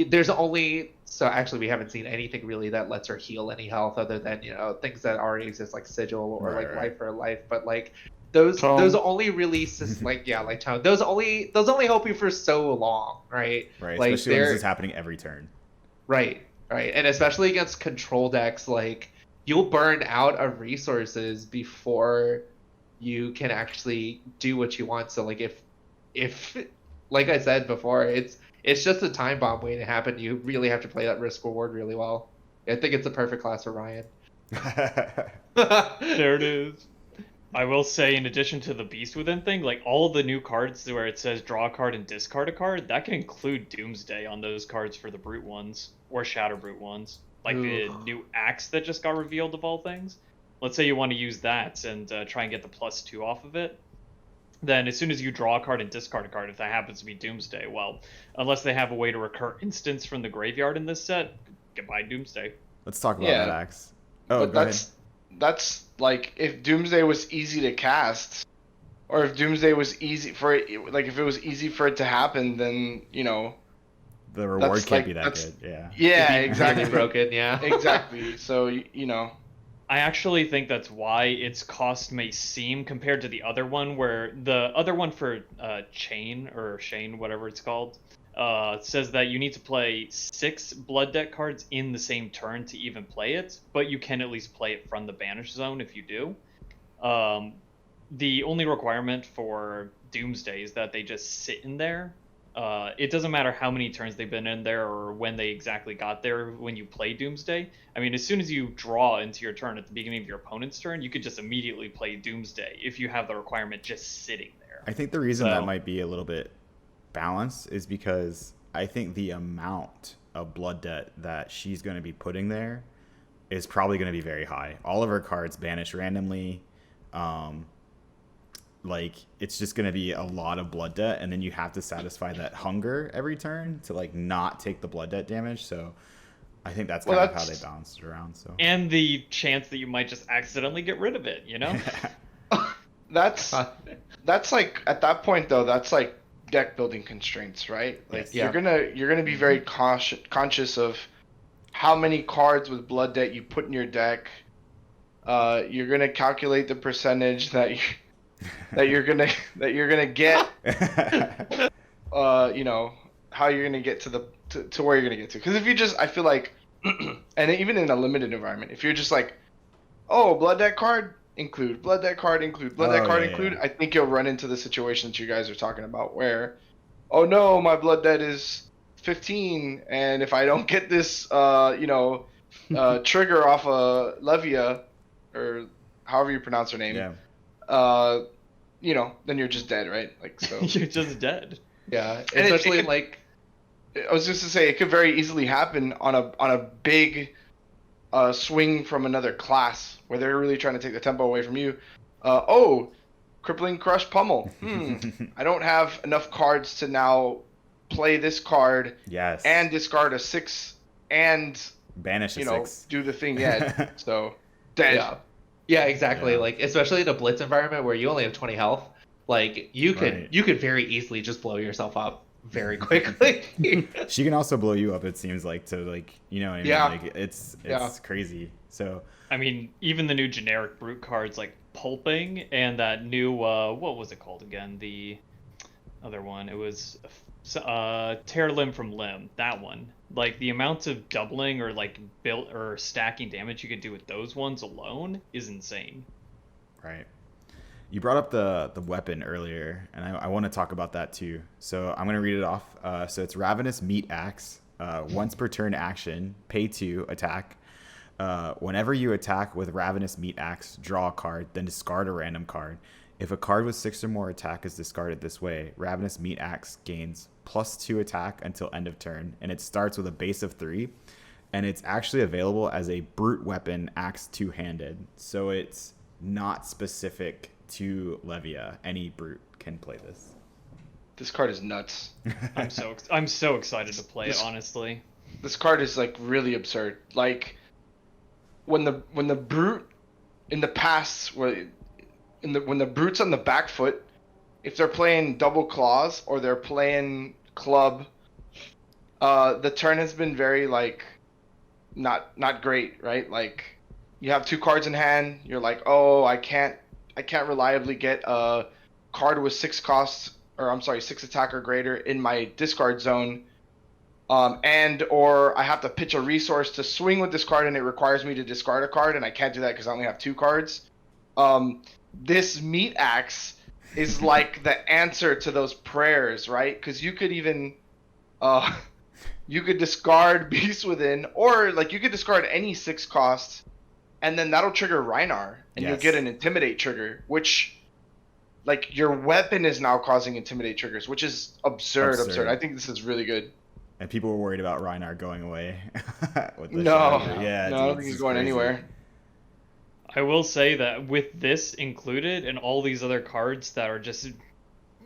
There's only so actually we haven't seen anything really that lets her heal any health other than, you know, things that already exist like Sigil or like Right. Life for Life, but like those only really like Tone. Those only help you for so long, right? Right, Like especially when this they're is happening every turn. right, and especially against control decks, like you'll burn out of resources before you can actually do what you want. So like if like I said before, it's just a time bomb waiting to happen. You really have to play that risk reward really well. I think it's a perfect class for Ryan. there it is. I will say, in addition to the Beast Within thing, like all of the new cards where it says draw a card and discard a card, that can include Doomsday on those cards for the Brute ones or Shadow Brute ones. Like the new axe that just got revealed of all things. Let's say you want to use that and try and get the +2 off of it. Then as soon as you draw a card and discard a card, if that happens to be Doomsday, well, unless they have a way to recur instants from the graveyard in this set, goodbye Doomsday. Let's talk about Yeah. that axe. Oh, But go ahead. that's like if Doomsday was easy to cast, or if Doomsday was easy for it, like if it was easy for it to happen, then you know. The reward that's can't like- be that that's- good. Yeah. Yeah, Really exactly. broken, yeah. Exactly. So you know. I actually think that's why its cost may seem, compared to the other one, where the other one for Chain, or Shane, whatever it's called, says that you need to play 6 Blood Debt cards in the same turn to even play it, but you can at least play it from the Banish Zone if you do. The only requirement for Doomsday is that they just sit in there. It doesn't matter how many turns they've been in there or when they exactly got there when you play Doomsday. I mean, as soon as you draw into your turn at the beginning of your opponent's turn, you could just immediately play Doomsday if you have the requirement just sitting there. I think the reason that So- might be a little bit balanced is because I think the amount of blood debt that she's going to be putting there is probably going to be very high. All of her cards banish randomly. like it's just going to be a lot of blood debt, and then you have to satisfy that hunger every turn to like not take the blood debt damage. So I think that's kind of how they balanced it around. So And the chance that you might just accidentally get rid of it, you know? That's like at that point though. That's like deck building constraints, right? Like Yes. you're gonna be very conscious of how many cards with blood debt you put in your deck. You're gonna calculate the percentage that you're gonna get. You know how you're gonna get to where you're gonna get to. Because if you just, I feel like, and even in a limited environment, if you're just like, oh, blood debt card include, blood debt card include, blood debt card include, I think you'll run into the situation that you guys are talking about where, oh no, my blood debt is 15, and if I don't get this, trigger off Levia, or however you pronounce her name, then you're just dead, right? Like so. You're just dead. Yeah, And especially like I was just to say it could very easily happen on a big swing from another class where they're really trying to take the tempo away from you. Crippling crush pummel. I don't have enough cards to now play this card. Yes. And discard a 6 and banish a 6. do the thing yet. So dead. Yeah, exactly. Yeah. Like especially in a blitz environment where you only have 20 health, like you could very easily just blow yourself up very quickly. She can also blow you up, it seems like, to like, you know what I mean? Yeah. Like it's crazy. So I mean, even the new generic brute cards like Pulping and that new what was it called again? The other one. It was Tear Limb from Limb. That one. Like the amounts of doubling or like built or stacking damage you could do with those ones alone is insane. Right. You brought up the weapon earlier, and I want to talk about that too. So I'm going to read it off. So it's Ravenous Meat Axe. Once per turn action, pay 2, attack. Whenever you attack with Ravenous Meat Axe, draw a card, then discard a random card. If a card with 6 or more attack is discarded this way, Ravenous Meat Axe gains +2 attack until end of turn, and it starts with a base of 3. And it's actually available as a brute weapon, axe two-handed. So it's not specific to Levia. Any brute can play this. This card is nuts. I'm so excited to play it, honestly. This card is like really absurd. Like when the brute in the past when the brute's on the back foot, if they're playing double claws or they're playing club, the turn has been very like not great, right? Like you have 2 cards in hand, you're like, oh, I can't reliably get a card with 6 attack or greater in my discard zone. Or I have to pitch a resource to swing with this card and it requires me to discard a card, and I can't do that because I only have 2 cards. This Meat Axe is like the answer to those prayers, right? Because you could even you could discard Beast Within, or like you could discard any 6 cost, and then that'll trigger Rhinar, and you'll get an Intimidate trigger, which like your weapon is now causing Intimidate triggers, which is absurd. I think this is really good. And people were worried about Rhinar going away. With the no, Shadow. Yeah, I don't think he's going anywhere. I will say that with this included and all these other cards that are just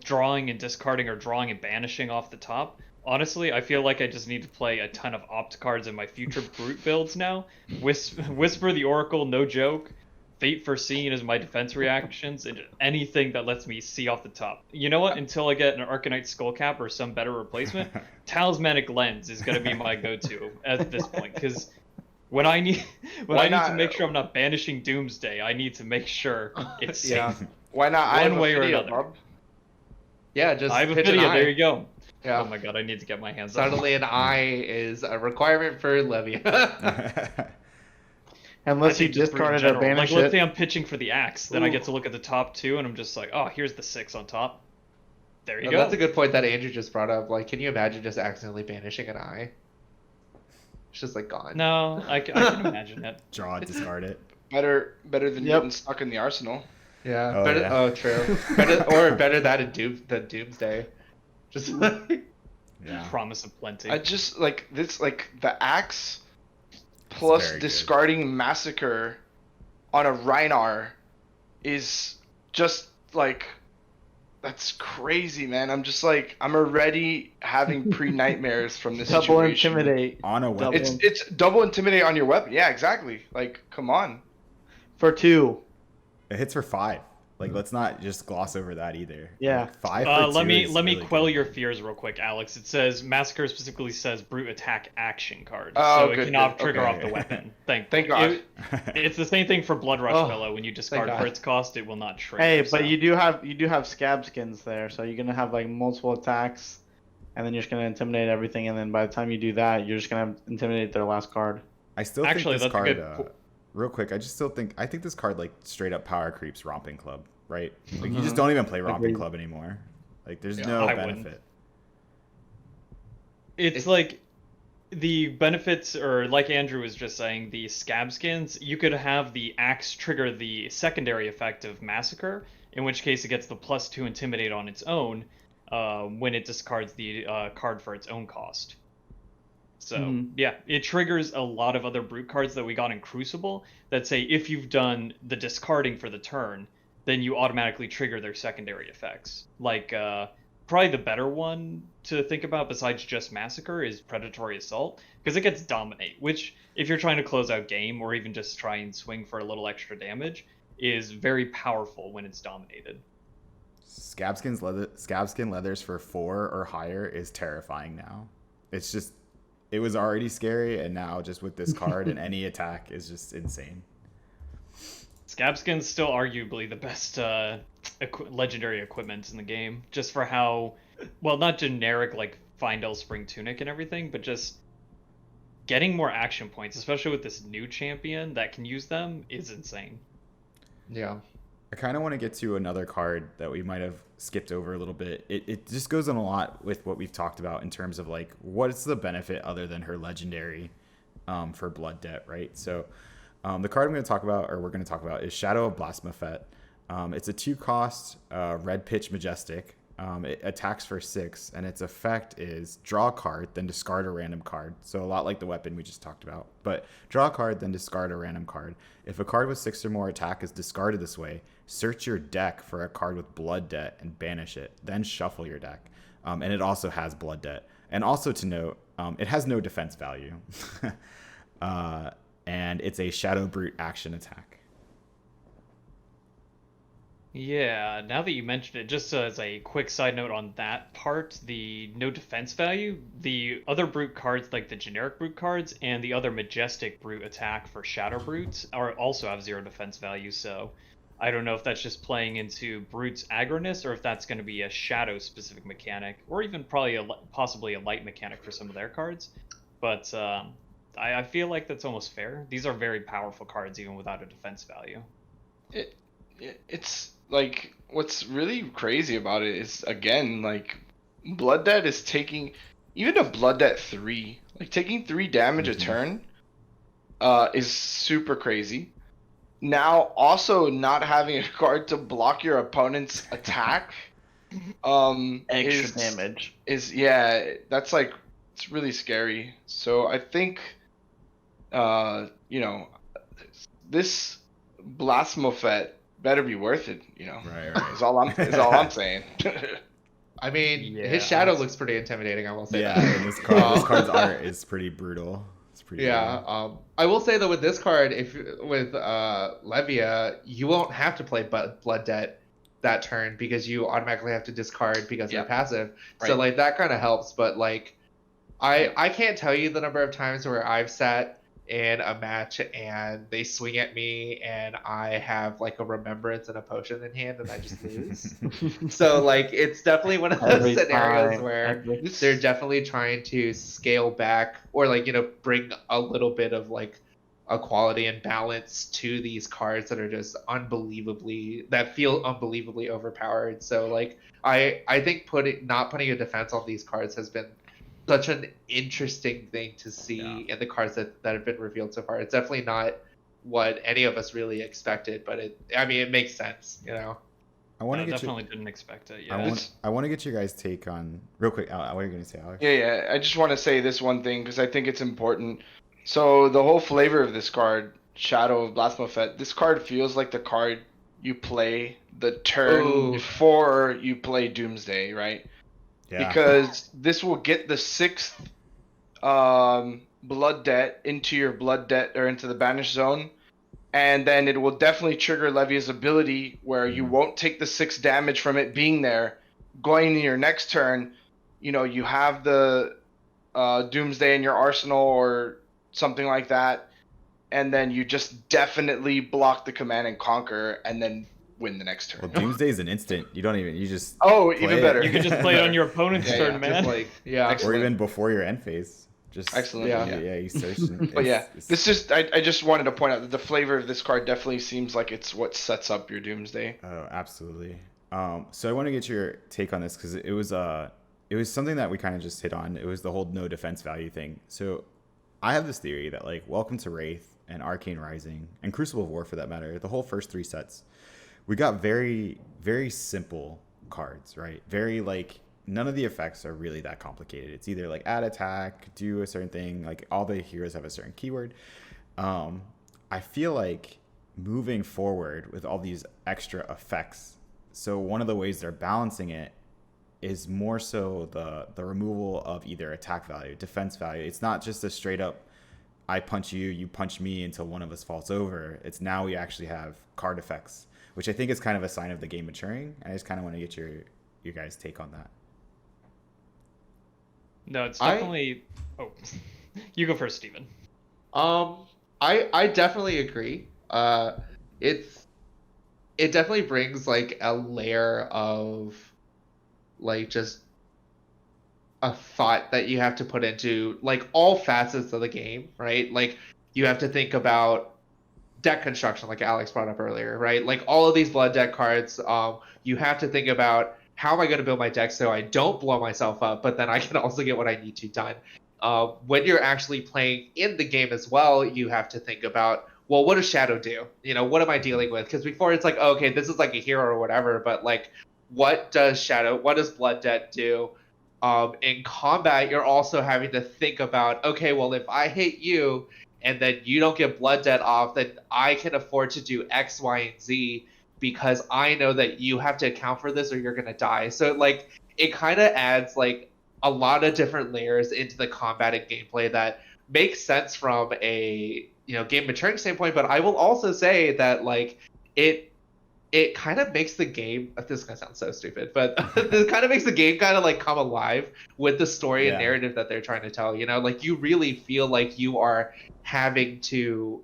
drawing and discarding or drawing and banishing off the top, honestly, I feel like I just need to play a ton of Opt cards in my future Brute builds now. Whisper the Oracle, no joke. Fate Foreseen is my defense reactions, and anything that lets me see off the top. You know what? Until I get an Arcanite Skullcap or some better replacement, Talismanic Lens is going to be my go-to at this point, because when I need to make sure I'm not banishing Doomsday, I need to make sure it's safe. Why not? One way or another. Bob. Yeah, just I have a pitch an video. eye. There you go. Yeah. Oh my god, I need to get my hands on it. Suddenly an eye is a requirement for Levia. Unless you I think just discard it in or general. banish Like, let's say it. I'm pitching for the axe, then I get to look at the top 2, and I'm just like, oh, here's the 6 on top. There you go. That's a good point that Andrew just brought up. Like, can you imagine just accidentally banishing an eye? It's just like gone. No, I can imagine it. Draw it, discard it. Better than getting stuck in the arsenal. Yeah. Oh, better, yeah. oh true. better that than Doomsday. Just like, Yeah. Promise of plenty. I just like this, like the axe plus very discarding Massacre on a Rhinar is just like That's crazy, man. I'm just like, I'm already having pre-nightmares from this Double situation. intimidate. On a Double weapon. It's double intimidate on your weapon. Yeah, exactly. Like, come on. for 2. It hits for 5. Like, let's not just gloss over that either. Yeah. Like, 5 for 2 let me is let me really quell good. your fears real quick, Alex. It says Massacre specifically says brute attack action card, Oh, so it good, cannot good. trigger Okay. off the weapon. Thank God. it's the same thing for Blood Rush Oh, Fellow. When you discard God. for its cost, it will not trigger. Hey, so. but you do have scab skins there, so you're gonna have like multiple attacks, and then you're just gonna intimidate everything, and then by the time you do that, you're just gonna intimidate their last card. I still Actually, think this that's a card, good real quick, I think this card, like, straight up power creeps Romping Club, right? Like, you just don't even play Romping Agreed. Club anymore. Like, there's Yeah, no I benefit. wouldn't. It's like the benefits, or like Andrew was just saying, the scab skins, you could have the axe trigger the secondary effect of Massacre, in which case it gets the +2 intimidate on its own when it discards the card for its own cost. So yeah, it triggers a lot of other brute cards that we got in Crucible that say if you've done the discarding for the turn, then you automatically trigger their secondary effects. Like probably the better one to think about besides just Massacre is Predatory Assault, because it gets Dominate, which if you're trying to close out game or even just try and swing for a little extra damage, is very powerful when it's dominated. Scabskin leathers for 4 or higher is terrifying now. It's just, it was already scary, and now just with this card and any attack is just insane. Scabskin's still arguably the best legendary equipment in the game, just for how, well, not generic like Findel Spring Tunic and everything, but just getting more action points, especially with this new champion that can use them, is insane. Yeah. I kind of want to get to another card that we might have skipped over a little bit. It just goes on a lot with what we've talked about in terms of like what's the benefit other than her legendary for Blood Debt, right? So the card I'm going to talk about, or we're going to talk about, is Shadow of Blasphemophet. It's a 2-cost red pitch majestic. It attacks for 6, and its effect is draw a card, then discard a random card. So a lot like the weapon we just talked about. But draw a card, then discard a random card. If a card with 6 or more attack is discarded this way, search your deck for a card with Blood Debt and banish it. Then shuffle your deck. And it also has Blood Debt. And also to note, it has no defense value. And it's a Shadow Brute action attack. Yeah, now that you mentioned it, just as a quick side note on that part, the no defense value, the other brute cards, like the generic brute cards, and the other majestic brute attack for Shadow Brutes also have 0 defense value, so I don't know if that's just playing into Brute's agroness, or if that's going to be a Shadow-specific mechanic, or even probably possibly a light mechanic for some of their cards, but I feel like that's almost fair. These are very powerful cards, even without a defense value. It's like, what's really crazy about it is, again, like, Blood Debt is taking, even a Blood Debt 3, like taking 3 damage a turn is super crazy. Now also not having a card to block your opponent's attack Extra damage is, yeah, that's like, it's really scary. So I think you know, this Blasphemophet better be worth it, you know. Right. Is all I'm saying. I mean, Yeah. his shadow looks pretty intimidating. I will say Yeah, that. and this card's art is pretty brutal. It's pretty Yeah. brutal. I will say though, with this card, if with Levia, you won't have to play Blood Debt that turn because you automatically have to discard because they're passive. So Right. like that kind of helps. But like, I can't tell you the number of times where I've sat in a match and they swing at me and I have like a remembrance and a potion in hand and I just lose. So like it's definitely one of those Every scenarios time. where they're definitely trying to scale back or like, you know, bring a little bit of like a quality and balance to these cards that are just that feel unbelievably overpowered. So like I think not putting a defense on these cards has been such an interesting thing to see in the cards that have been revealed so far. It's definitely not what any of us really expected, but it makes sense, you know. I definitely didn't expect it. Yeah. I want to get your guys' take on real quick. What are you gonna say, Alex? Yeah. I just want to say this one thing because I think it's important. So the whole flavor of this card, Shadow of Blasphemophet, this card feels like the card you play the turn Ooh. before you play Doomsday, right? Yeah. Because this will get the 6th blood debt into your blood debt or into the banished zone, and then it will definitely trigger Levia's ability where you won't take the 6 damage from it being there. Going into your next turn, you have the Doomsday in your arsenal or something like that, and then you just definitely block the Command and Conquer, and then win the next Well, turn. Doomsday is an instant. You don't even. You just. Oh, play even better. You can just play it on your opponent's Yeah, turn, yeah, man. just like yeah. Or Excellent. even before your end phase. Just Excellent. Yeah. Yeah. You search. But yeah, this just I just wanted to point out that the flavor of this card definitely seems like it's what sets up your Doomsday. Oh, absolutely. So I want to get your take on this because it was something that we kind of just hit on. It was the whole no defense value thing. So I have this theory that like Welcome to Rathe and Arcane Rising and Crucible of War for that matter, the whole first 3 sets, we got very, very simple cards, right? Very like none of the effects are really that complicated. It's either like add attack, do a certain thing, like all the heroes have a certain keyword. I feel like moving forward with all these extra effects, so one of the ways they're balancing it is more so the removal of either attack value, defense value. It's not just a straight up I punch you, you punch me until one of us falls over. It's now we actually have card effects, which I think is kind of a sign of the game maturing. I just kind of want to get your guys' take on that. No, it's definitely. Oh, you go first, Steven. I definitely agree. It definitely brings like a layer of like just a thought that you have to put into like all facets of the game, right? Like you have to think about deck construction, like Alex brought up earlier, right? Like all of these blood deck cards, you have to think about how am I going to build my deck so I don't blow myself up, but then I can also get what I need to done. When you're actually playing in the game as well, you have to think about, well, what does Shadow do? What am I dealing with? Because before it's like, oh, okay, this is like a hero or whatever, but like, what does Blood Debt do? In combat, you're also having to think about, okay, well, if I hit you and then you don't get Blood Debt off, then I can afford to do X, Y, and Z because I know that you have to account for this or you're going to die. So, like, it kind of adds, like, a lot of different layers into the combat and gameplay that makes sense from a, game maturing standpoint. But I will also say that, like, it kind of makes the game, this is going to sound so stupid, but it kind of makes the game kind of like come alive with the story and narrative that they're trying to tell. Like you really feel like you are having to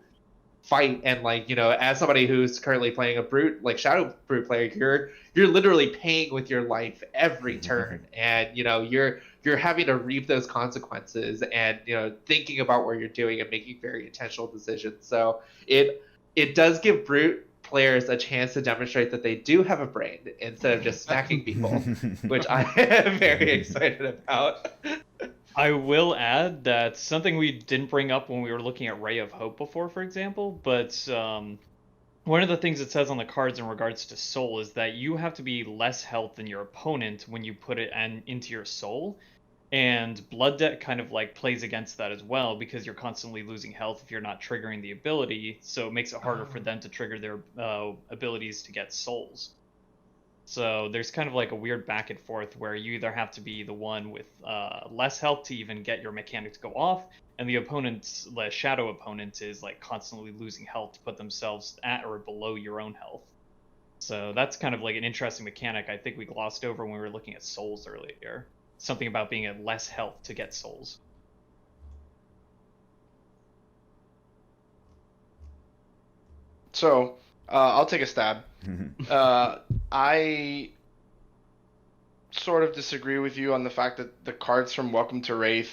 fight, and like, as somebody who's currently playing a brute, like Shadow Brute player, you're literally paying with your life every turn, and you're having to reap those consequences, and thinking about what you're doing and making very intentional decisions. So it does give brute players a chance to demonstrate that they do have a brain instead of just smacking people, which I am very excited about. I will add that something we didn't bring up when we were looking at Ray of Hope before, for example, but one of the things it says on the cards in regards to soul is that you have to be less health than your opponent when you put it into your soul. And Blood Debt kind of like plays against that as well, because you're constantly losing health if you're not triggering the ability, so it makes it harder for them to trigger their abilities to get souls. So there's kind of like a weird back and forth where you either have to be the one with less health to even get your mechanic to go off, and the shadow opponent is like constantly losing health to put themselves at or below your own health. So that's kind of like an interesting mechanic I think we glossed over when we were looking at souls earlier. Something about being at less health to get souls. So, I'll take a stab. I sort of disagree with you on the fact that the cards from Welcome to Rathe,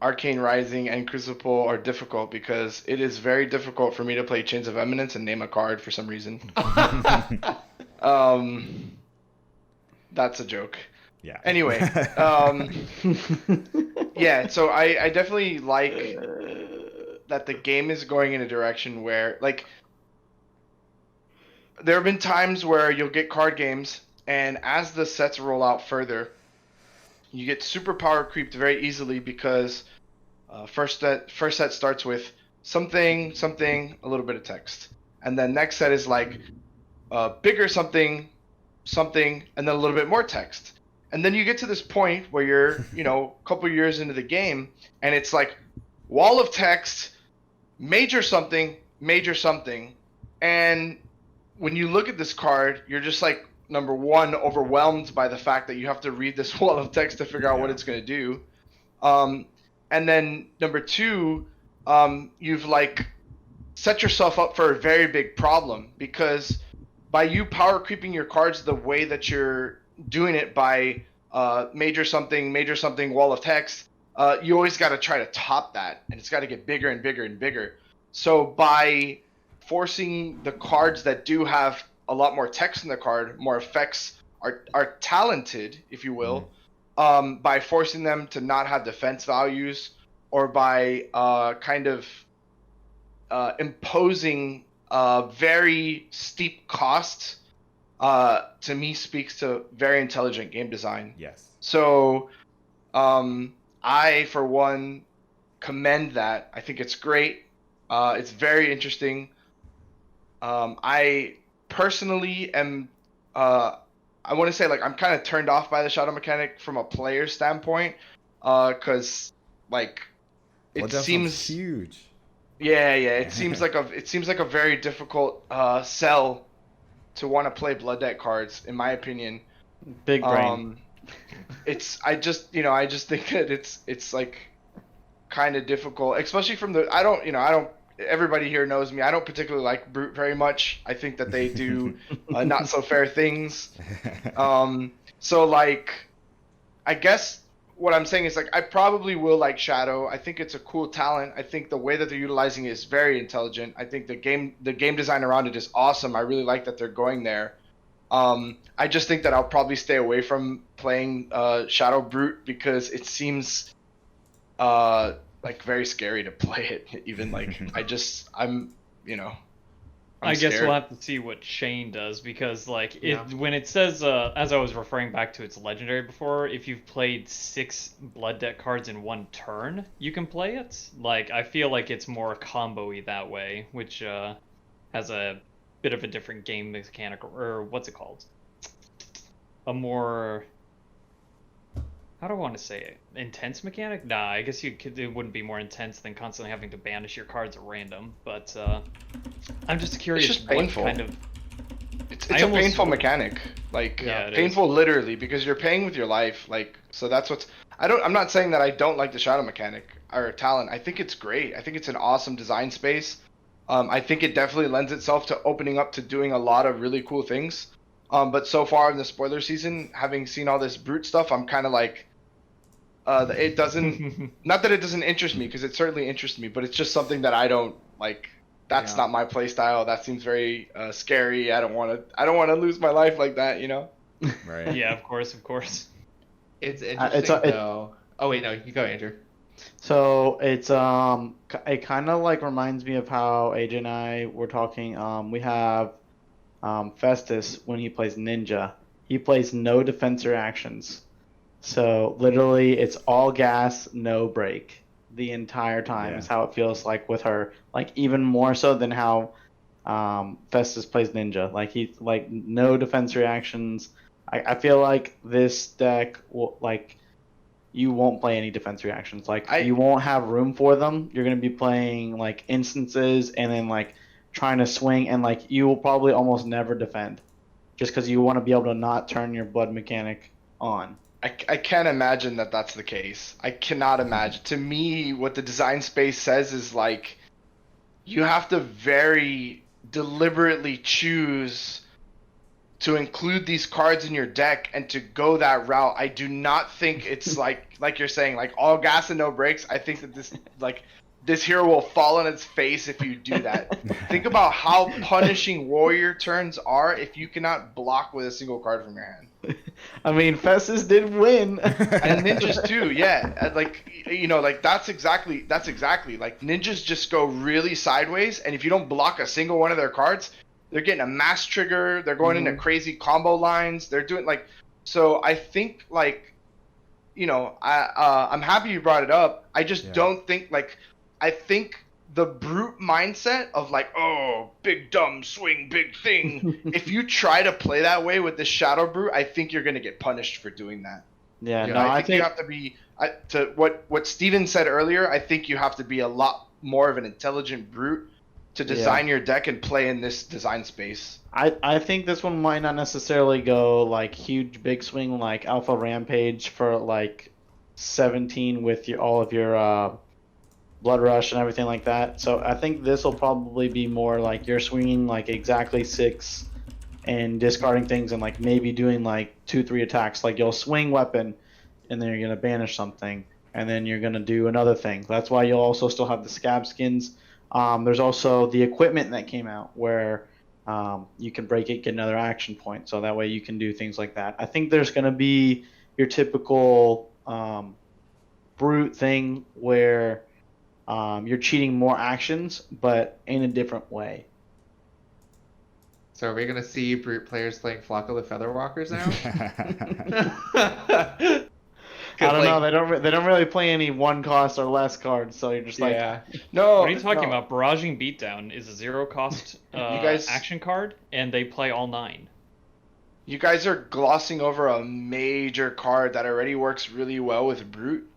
Arcane Rising, and Crucible are difficult, because it is very difficult for me to play Chains of Eminence and name a card for some reason. That's a joke. Yeah. Anyway, yeah, so I definitely like that the game is going in a direction where, like, there have been times where you'll get card games, and as the sets roll out further, you get super power creeped very easily, because first set starts with something, a little bit of text. and then next set is like bigger something, something, and then a little bit more text. And then you get to this point where you're, a couple years into the game, and it's like wall of text, major something, and when you look at this card, you're just like, number one, overwhelmed by the fact that you have to read this wall of text to figure out what it's going to do. And then number two, you've like set yourself up for a very big problem, because by you power creeping your cards the way that you're doing it by major something, wall of text, you always got to try to top that, and it's got to get bigger and bigger and bigger. So by forcing the cards that do have a lot more text in the card, more effects, are talented, if you will, by forcing them to not have defense values, or by imposing very steep costs, to me speaks to very intelligent game design. Yes. So I, for one, commend that. I think it's great. It's very interesting. I personally am, I want to say, like, I'm kind of turned off by the shadow mechanic from a player standpoint, because like it seems huge. Yeah, it seems like a very difficult sell to want to play Blood Debt cards, in my opinion. Big brain. I just think that it's like kind of difficult, especially from the everybody here knows me. I don't particularly like Brute very much. I think that they do not so fair things. So like, I guess what I'm saying is, like, I probably will like Shadow. I think it's a cool talent. I think the way that they're utilizing it is very intelligent. I think the game design around it is awesome. I really like that they're going there. I just think that I'll probably stay away from playing Shadow Brute, because it seems like very scary to play it. Even like I'm I guess scared. we'll have to see what Shane does, because like when it says, as I was referring back to its legendary before, if you've played 6 Blood Debt cards in one turn, you can play it. Like, I feel like it's more combo-y that way, which has a bit of a different game mechanic, or what's it called? A more, how do I want to say it? Intense mechanic? Nah, I guess it wouldn't be more intense than constantly having to banish your cards at random. But I'm just curious. It's just painful. What kind of... It's a painful mechanic. Like, painful literally, because you're paying with your life. Like, so that's what's. I'm not saying that I don't like the shadow mechanic or talent. I think it's great. I think it's an awesome design space. I think it definitely lends itself to opening up to doing a lot of really cool things. But so far in the spoiler season, having seen all this Brute stuff, I'm kind of like, it doesn't, not that it doesn't interest me, because it certainly interests me, but it's just something that I don't like. That's not my play style. That seems very scary. I don't want to lose my life like that, Right. Yeah, of course. It's interesting though. Oh wait, no, you go, Andrew. So it's it kind of like reminds me of how AJ and I were talking. We have Festus, when he plays Ninja, he plays no defense or actions. So literally, it's all gas, no break the entire time. Is how it feels like with her. Like, even more so than how Festus plays Ninja. Like, he's like no defense reactions. I feel like this deck will, like, you won't play any defense reactions. Like, you won't have room for them. You're gonna be playing like instances and then like trying to swing, and like you will probably almost never defend, just because you want to be able to not turn your blood mechanic on. I can't imagine that that's the case. I cannot imagine. To me, what the design space says is like, you have to very deliberately choose to include these cards in your deck and to go that route. I do not think it's like you're saying, like all gas and no brakes. I think that this hero will fall on its face if you do that. Think about how punishing warrior turns are if you cannot block with a single card from your hand. I mean, Festus did win. And ninjas too, yeah. Like that's exactly like ninjas just go really sideways, and if you don't block a single one of their cards, they're getting a mass trigger, they're going into crazy combo lines, they're doing like, so I think like, I'm happy you brought it up. I just don't think, like, I think the brute mindset of like, oh, big dumb swing, big thing. If you try to play that way with the shadow brute, I think you're gonna get punished for doing that. Yeah, Yeah, no, I I think you think have to be to what Steven said earlier. I think you have to be a lot more of an intelligent brute to design your deck and play in this design space. I think this one might not necessarily go like huge big swing like Alpha Rampage for like 17 with all of your Blood Rush and everything like that. So I think this will probably be more like you're swinging like exactly 6 and discarding things and like maybe doing like 2-3 attacks. Like you'll swing weapon and then you're gonna banish something and then you're gonna do another thing. That's why you'll also still have the scab skins. There's also the equipment that came out where you can break it, get another action point, so that way you can do things like that. I think there's going to be your typical brute thing where you're cheating more actions, but in a different way. So are we gonna see brute players playing Flock of the Featherwalkers now? I don't know. They don't really play any 1 cost or less cards, so you're just like, Yeah. No, What are you talking no. about? Barraging Beatdown is a 0 cost guys- action card, and they play all 9. You guys are glossing over a major card that already works really well with brute,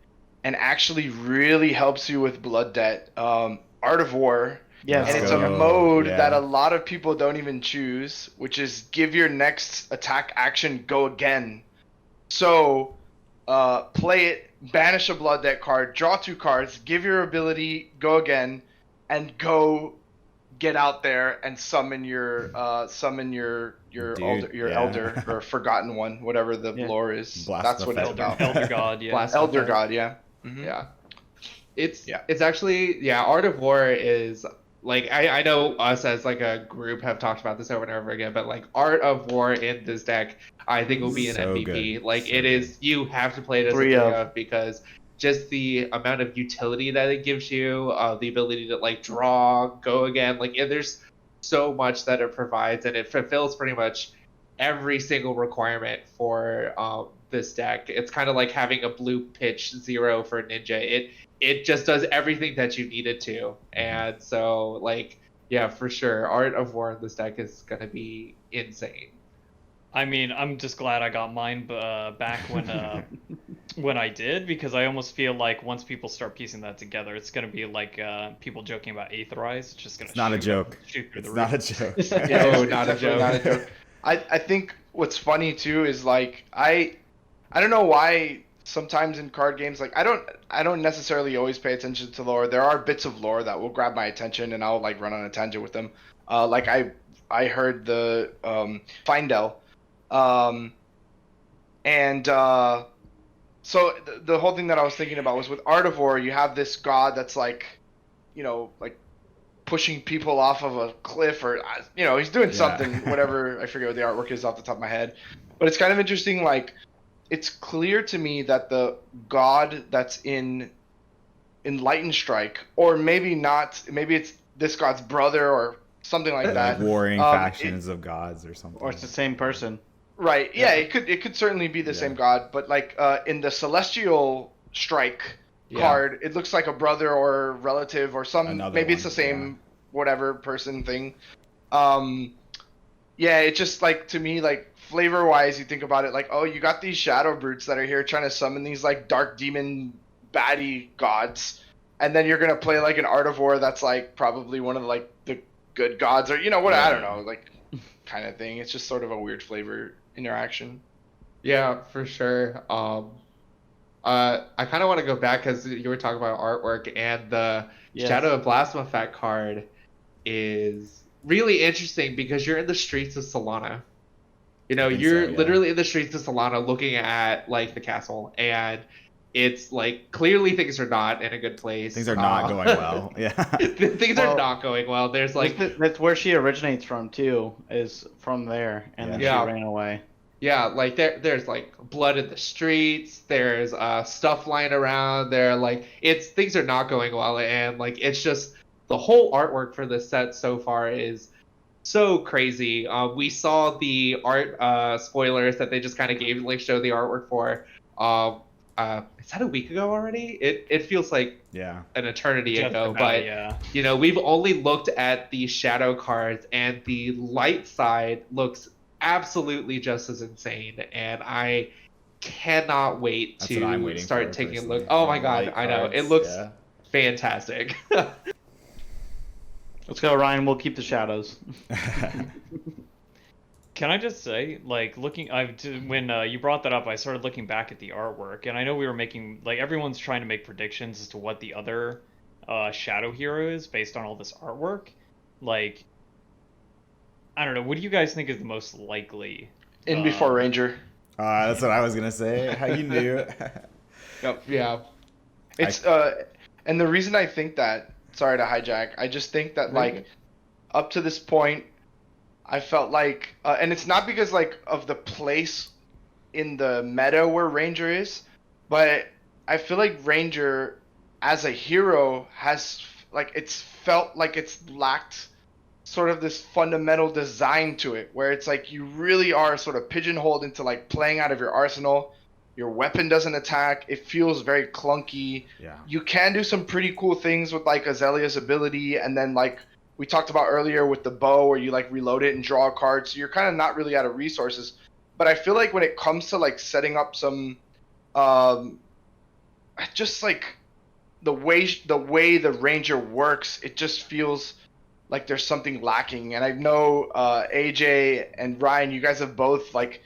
and actually really helps you with blood debt. Art of War. yes, And it's go. a mode Yeah. that a lot of people don't even choose, which is give your next attack action go again. So, play it, banish a blood debt card, draw 2 cards, give your ability go again, and go get out there and summon your Dude, elder or forgotten one, whatever the Yeah. lore is. Blast That's the what it's Feather. about. Elder God, yeah. Blast Elder Feather. God, yeah. Mhm. Yeah. Yeah. It's actually, yeah, Art of War is like I know us as like a group have talked about this over and over again, but like Art of War in this deck I think will be an So MVP. good. Like So it is, you have to play it as a 3 3 of. of because just the amount of utility that it gives you, the ability to like draw, go again, like there's so much that it provides, and it fulfills pretty much every single requirement for this deck. It's kind of like having a blue pitch 0 for Ninja. It just does everything that you need it to, and so like yeah, for sure, Art of War in this deck is gonna be insane. I mean, I'm just glad I got mine back when I did, because I almost feel like once people start piecing that together, it's gonna be like people joking about Aetherize. It's just gonna It's not a joke. shoot through It's the not a roof. joke. Yeah, No, it's not a definitely joke. not a joke. I think what's funny too is like I don't know why sometimes in card games like I don't necessarily always pay attention to lore. There are bits of lore that will grab my attention and I'll like run on a tangent with them. Like I heard the Findel, and so the whole thing that I was thinking about was with Art of War, you have this god that's like, you know, like pushing people off of a cliff, or you know, he's doing Yeah. something, whatever. I forget what the artwork is off the top of my head, but it's kind of interesting. Like, it's clear to me that the god that's in Enlightened Strike, or maybe not, maybe it's this god's brother or something like that. Like warring Um, factions of gods or something. or it's the same person. Right. Yeah, it could certainly be the Yeah. same god, but like in the Celestial Strike Yeah. card, it looks like a brother or relative or some, Another maybe it's one, the same whatever person thing. Yeah, it's just like, to me, like flavor wise, you think about it like, oh, you got these shadow brutes that are here trying to summon these like dark demon baddie gods, and then you're gonna play like an Art of War that's like probably one of like the good gods, or you know what, I don't know, like kind of thing. It's just sort of a weird flavor interaction. Yeah, for sure. I kind of want to go back because you were talking about artwork, and the Yes. Shadow of Blasphemous card is really interesting because you're in the streets of Solana. You know, I think you're so, yeah. literally in the streets of Solana looking at like the castle, and it's like clearly things are not in a good place. Things are not going well. Yeah. Things Well, are not going well. There's like That's where she originates from too, is from there, and then Yeah. she ran away. yeah, like there's like blood in the streets. There's stuff lying around. Things are not going well, and like it's just the whole artwork for this set so far is so crazy. We saw the art spoilers that they just kind of gave, like, show the artwork for. is that a week ago already? It feels like Yeah. an eternity Just ago, about, but yeah. you know, we've only looked at the shadow cards, and the light side looks absolutely just as insane, and I cannot wait That's what I'm to waiting start for, taking a personally. look. Oh my The god, light I know. It cards, looks yeah. fantastic. Let's go, Ryan. We'll keep the shadows. Can I just say, like, when you brought that up, I started looking back at the artwork, and I know we were making, like, everyone's trying to make predictions as to what the other shadow hero is based on all this artwork. Like, I don't know. What do you guys think is the most likely? In before Ranger. That's what I was gonna say. How you knew? Yep. Yeah. It's and the reason I think that, sorry to hijack, I just think that like up to this point, I felt like, and it's not because like of the place in the meta where Ranger is, but I feel like Ranger as a hero has like it's felt like it's lacked sort of this fundamental design to it where it's like you really are sort of pigeonholed into like playing out of your arsenal. Your weapon doesn't attack. It feels very clunky. Yeah. You can do some pretty cool things with like Azalea's ability, and then like we talked about earlier with the bow where you like reload it and draw a card, so you're kind of not really out of resources. But I feel like when it comes to like setting up some just like the way the Ranger works, it just feels like there's something lacking. And I know AJ and Ryan, you guys have both like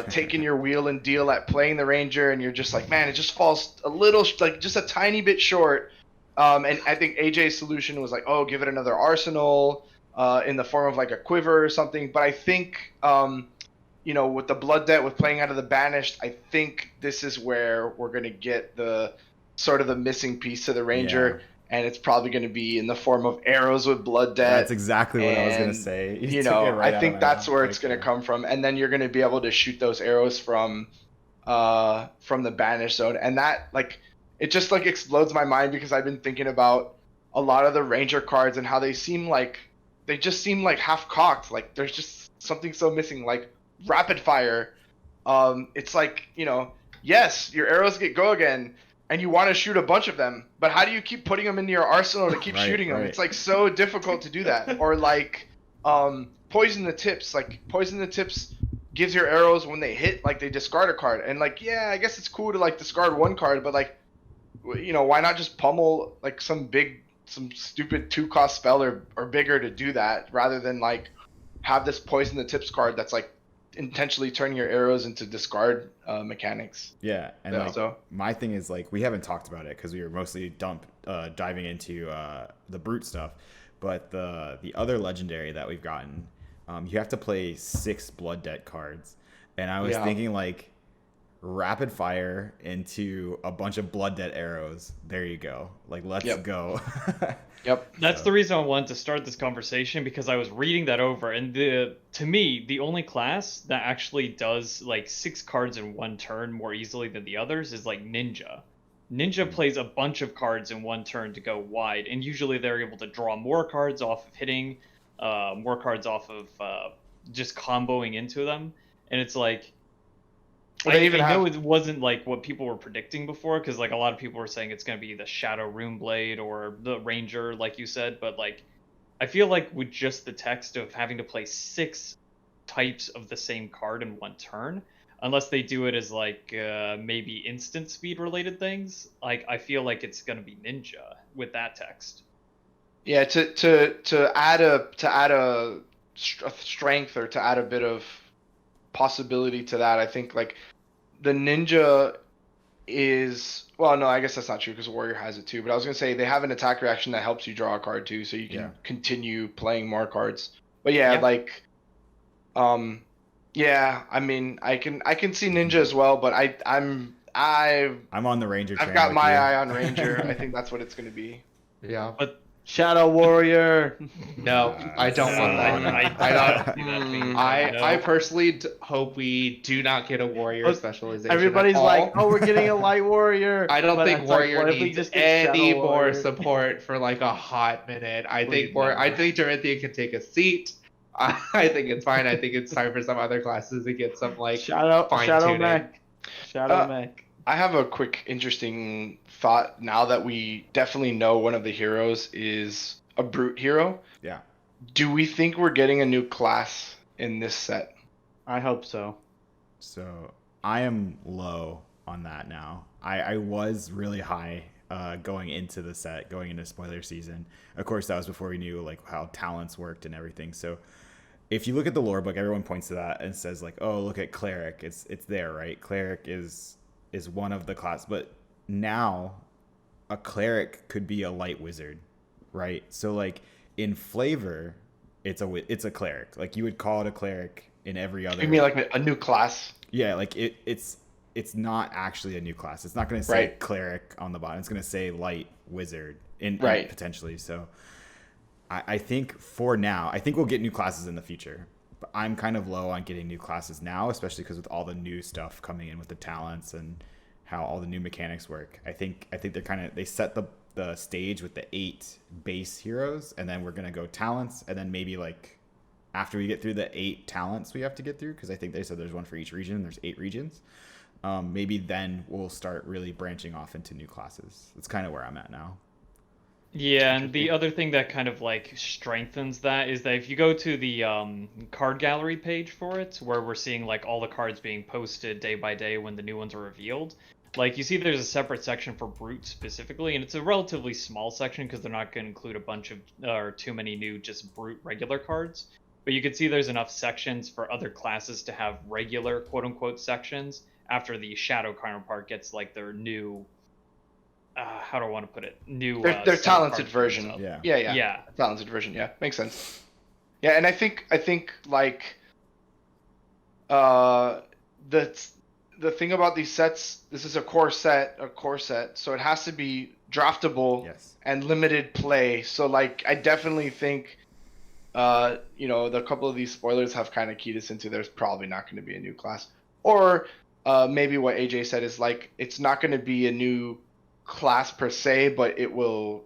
taken your wheel and deal at playing the Ranger, and you're just like, man, it just falls a little, like just a tiny bit short. And I think AJ's solution was like, oh, give it another arsenal in the form of like a quiver or something. But I think, you know, with the Blood Debt, with playing out of the Banished, I think this is where we're going to get the sort of the missing piece to the Ranger. Yeah. And it's probably going to be in the form of arrows with Blood Debt. That's exactly what I was gonna And, say. You took know, it right I out think of my that's mouth. where it's Like, going to come from. And then you're going to be able to shoot those arrows from the Banished zone. And that, like, it just, like, explodes my mind because I've been thinking about a lot of the Ranger cards and how they just seem like half-cocked. Like, there's just something so missing. Like, Rapid Fire. It's like, you know, yes, your arrows go again, and you want to shoot a bunch of them, but how do you keep putting them into your arsenal to keep Right, shooting them? right. It's like so difficult to do that. Or like Poison the Tips. Like Poison the Tips gives your arrows when they hit, like they discard a card. And like, yeah, I guess it's cool to like discard one card, but like, you know, why not just pummel like some stupid 2-cost spell or bigger to do that rather than like have this Poison the Tips card that's like intentionally turning your arrows into discard mechanics. Yeah, and Yeah, like so- my thing is like we haven't talked about it because we were mostly diving into the brute stuff, but the other legendary that we've gotten, you have to play 6 Blood Debt cards, and I was Yeah. thinking like rapid fire into a bunch of Blood Debt arrows. There you go. Like let's Yep. go. Yep. That's the reason I wanted to start this conversation, because I was reading that over, and to me, the only class that actually does like 6 cards in one turn more easily than the others is like Ninja. Ninja plays a bunch of cards in one turn to go wide, and usually they're able to draw more cards off of hitting, more cards off of just comboing into them, and it's like, Well, they even I know have- it wasn't like what people were predicting before, because like a lot of people were saying it's going to be the Shadow Rune Blade or the Ranger, like you said, but like I feel like with just the text of having to play 6 types of the same card in one turn, unless they do it as like maybe instant speed related things, like I feel like it's going to be Ninja with that text. Yeah, to add a strength or to add a bit of possibility to that, I think like the Ninja is, well, no, I guess that's not true because Warrior has it too. But I was gonna say they have an attack reaction that helps you draw a card too, so you can Yeah. continue playing more cards. But yeah, Yeah. like, yeah, I mean, I can see Ninja as well, but I'm I'm on the Ranger train. I've got with my you. eye on Ranger. I think that's what it's gonna be. Yeah. Shadow Warrior. No, I don't want that. I don't see that being I personally hope we do not get a warrior Look, specialization. Everybody's at all. like, oh, we're getting a light warrior. I don't But think it's like, warrior what if we needs just get any Shadow more Warrior? support for like a hot minute. I think Please, I think Dorinthia can take a seat. I think it's fine. I think it's time for some other classes to get some like Shadow fine-tuning. Mech. Shadow Uh, Mech. I have a quick, interesting thought now that we definitely know one of the heroes is a brute hero. Yeah. Do we think we're getting a new class in this set? I hope so. So I am low on that now. I was really high going into the set, going into spoiler season. Of course, that was before we knew like how talents worked and everything. So if you look at the lore book, everyone points to that and says like, "Oh, look at cleric. It's there, right? Cleric is one of the class." But now a cleric could be a light wizard, right? So like in flavor, it's a cleric. Like you would call it a cleric in every other. You mean like a new class? Yeah, like it's not actually a new class. It's not going to say Right. cleric on the bottom. It's going to say light wizard Right. potentially. So I think for now, I think we'll get new classes in the future. But I'm kind of low on getting new classes now, especially because with all the new stuff coming in with the talents and how all the new mechanics work. I think they set the stage with the 8 base heroes, and then we're gonna go talents, and then maybe like after we get through the 8 talents we have to get through, because I think they said there's one for each region. And there's 8 regions. Maybe then we'll start really branching off into new classes. That's kind of where I'm at now. Yeah, and the other thing that kind of like strengthens that is that if you go to the card gallery page for it, where we're seeing like all the cards being posted day by day when the new ones are revealed, like you see there's a separate section for Brute specifically, and it's a relatively small section because they're not going to include a bunch of or too many new just Brute regular cards. But you can see there's enough sections for other classes to have regular quote unquote sections after the Shadow counterpart gets like their new how do I want to put it? New Their set of talented cards version. up. Yeah. Talented version. Yeah, makes sense. Yeah, and I think like the thing about these sets, this is a core set, so it has to be draftable Yes. and limited play. So like I definitely think the couple of these spoilers have kind of keyed us into there's probably not going to be a new class. Or maybe what AJ said is like it's not going to be a new class per se, but it will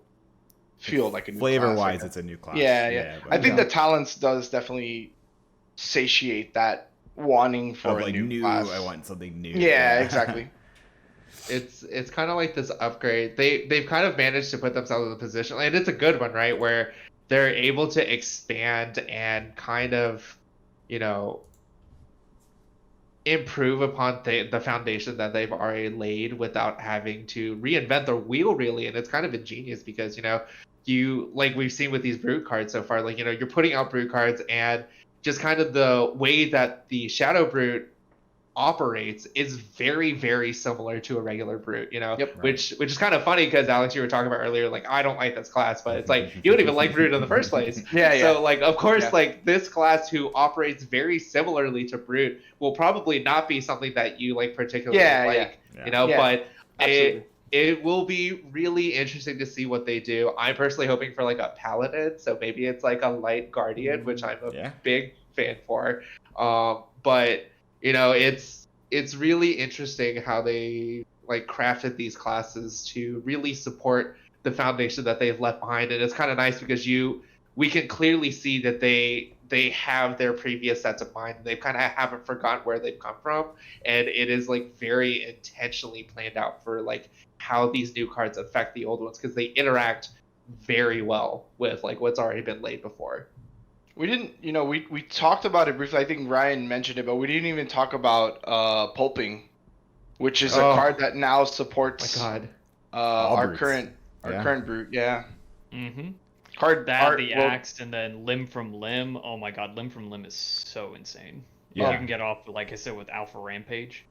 feel like a new Flavor class, wise, it's a new class. Yeah. But I think the talents does definitely satiate that wanting for of a like new new, class. I want something new. Yeah, exactly. It's kind of like this upgrade. They've kind of managed to put themselves in a position, and it's a good one, right? Where they're able to expand and kind of, improve upon the foundation that they've already laid without having to reinvent the wheel, really. And it's kind of ingenious because, you like we've seen with these brute cards so far, like, you're putting out brute cards, and just kind of the way that the shadow brute operates is very, very similar to a regular brute, Yep. which is kind of funny because Alex, you were talking about earlier, like, I don't like this class, but it's like you don't even like brute in the first place. Yeah. So like, of course, Yeah. like this class who operates very similarly to brute will probably not be something that you like particularly like, Yeah. Yeah, but absolutely. it will be really interesting to see what they do. I'm personally hoping for like a paladin, so maybe it's like a light guardian, which I'm a big fan for. But it's really interesting how they like crafted these classes to really support the foundation that they've left behind, and it's kind of nice because we can clearly see that they have their previous sets of mind. They kind of haven't forgotten where they've come from, and it is like very intentionally planned out for like how these new cards affect the old ones because they interact very well with like what's already been laid before. We didn't, we talked about it briefly. I think Ryan mentioned it, but we didn't even talk about pulping, which is a card that now supports My God. our brutes. current brute. Yeah. Mm-hmm. Card That, art. the axed, and then limb from limb. Oh my god, limb from limb is so insane. Yeah. You can get off, like I said, with Alpha Rampage.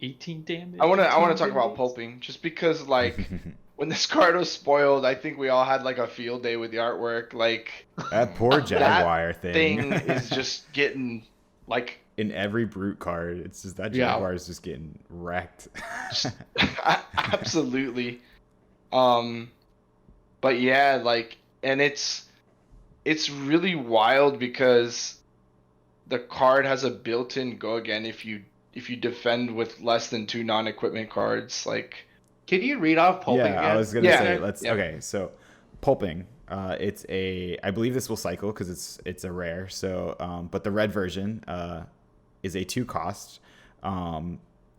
18 damage. I want to 18 talk about damage. pulping just because like when this card was spoiled, I think we all had like a field day with the artwork. Like That poor Jaguar thing is just getting like in every brute card. It's just that Yeah. Jaguar is just getting wrecked. absolutely. But yeah, like, and it's really wild because the card has a built-in go again if you defend with less than 2 non-equipment cards. Like, Can you read off pulping Yeah, again? I was gonna Yeah. say Yeah. okay. So pulping, it's I believe this will cycle because it's a rare. So but the red version is a 2 cost.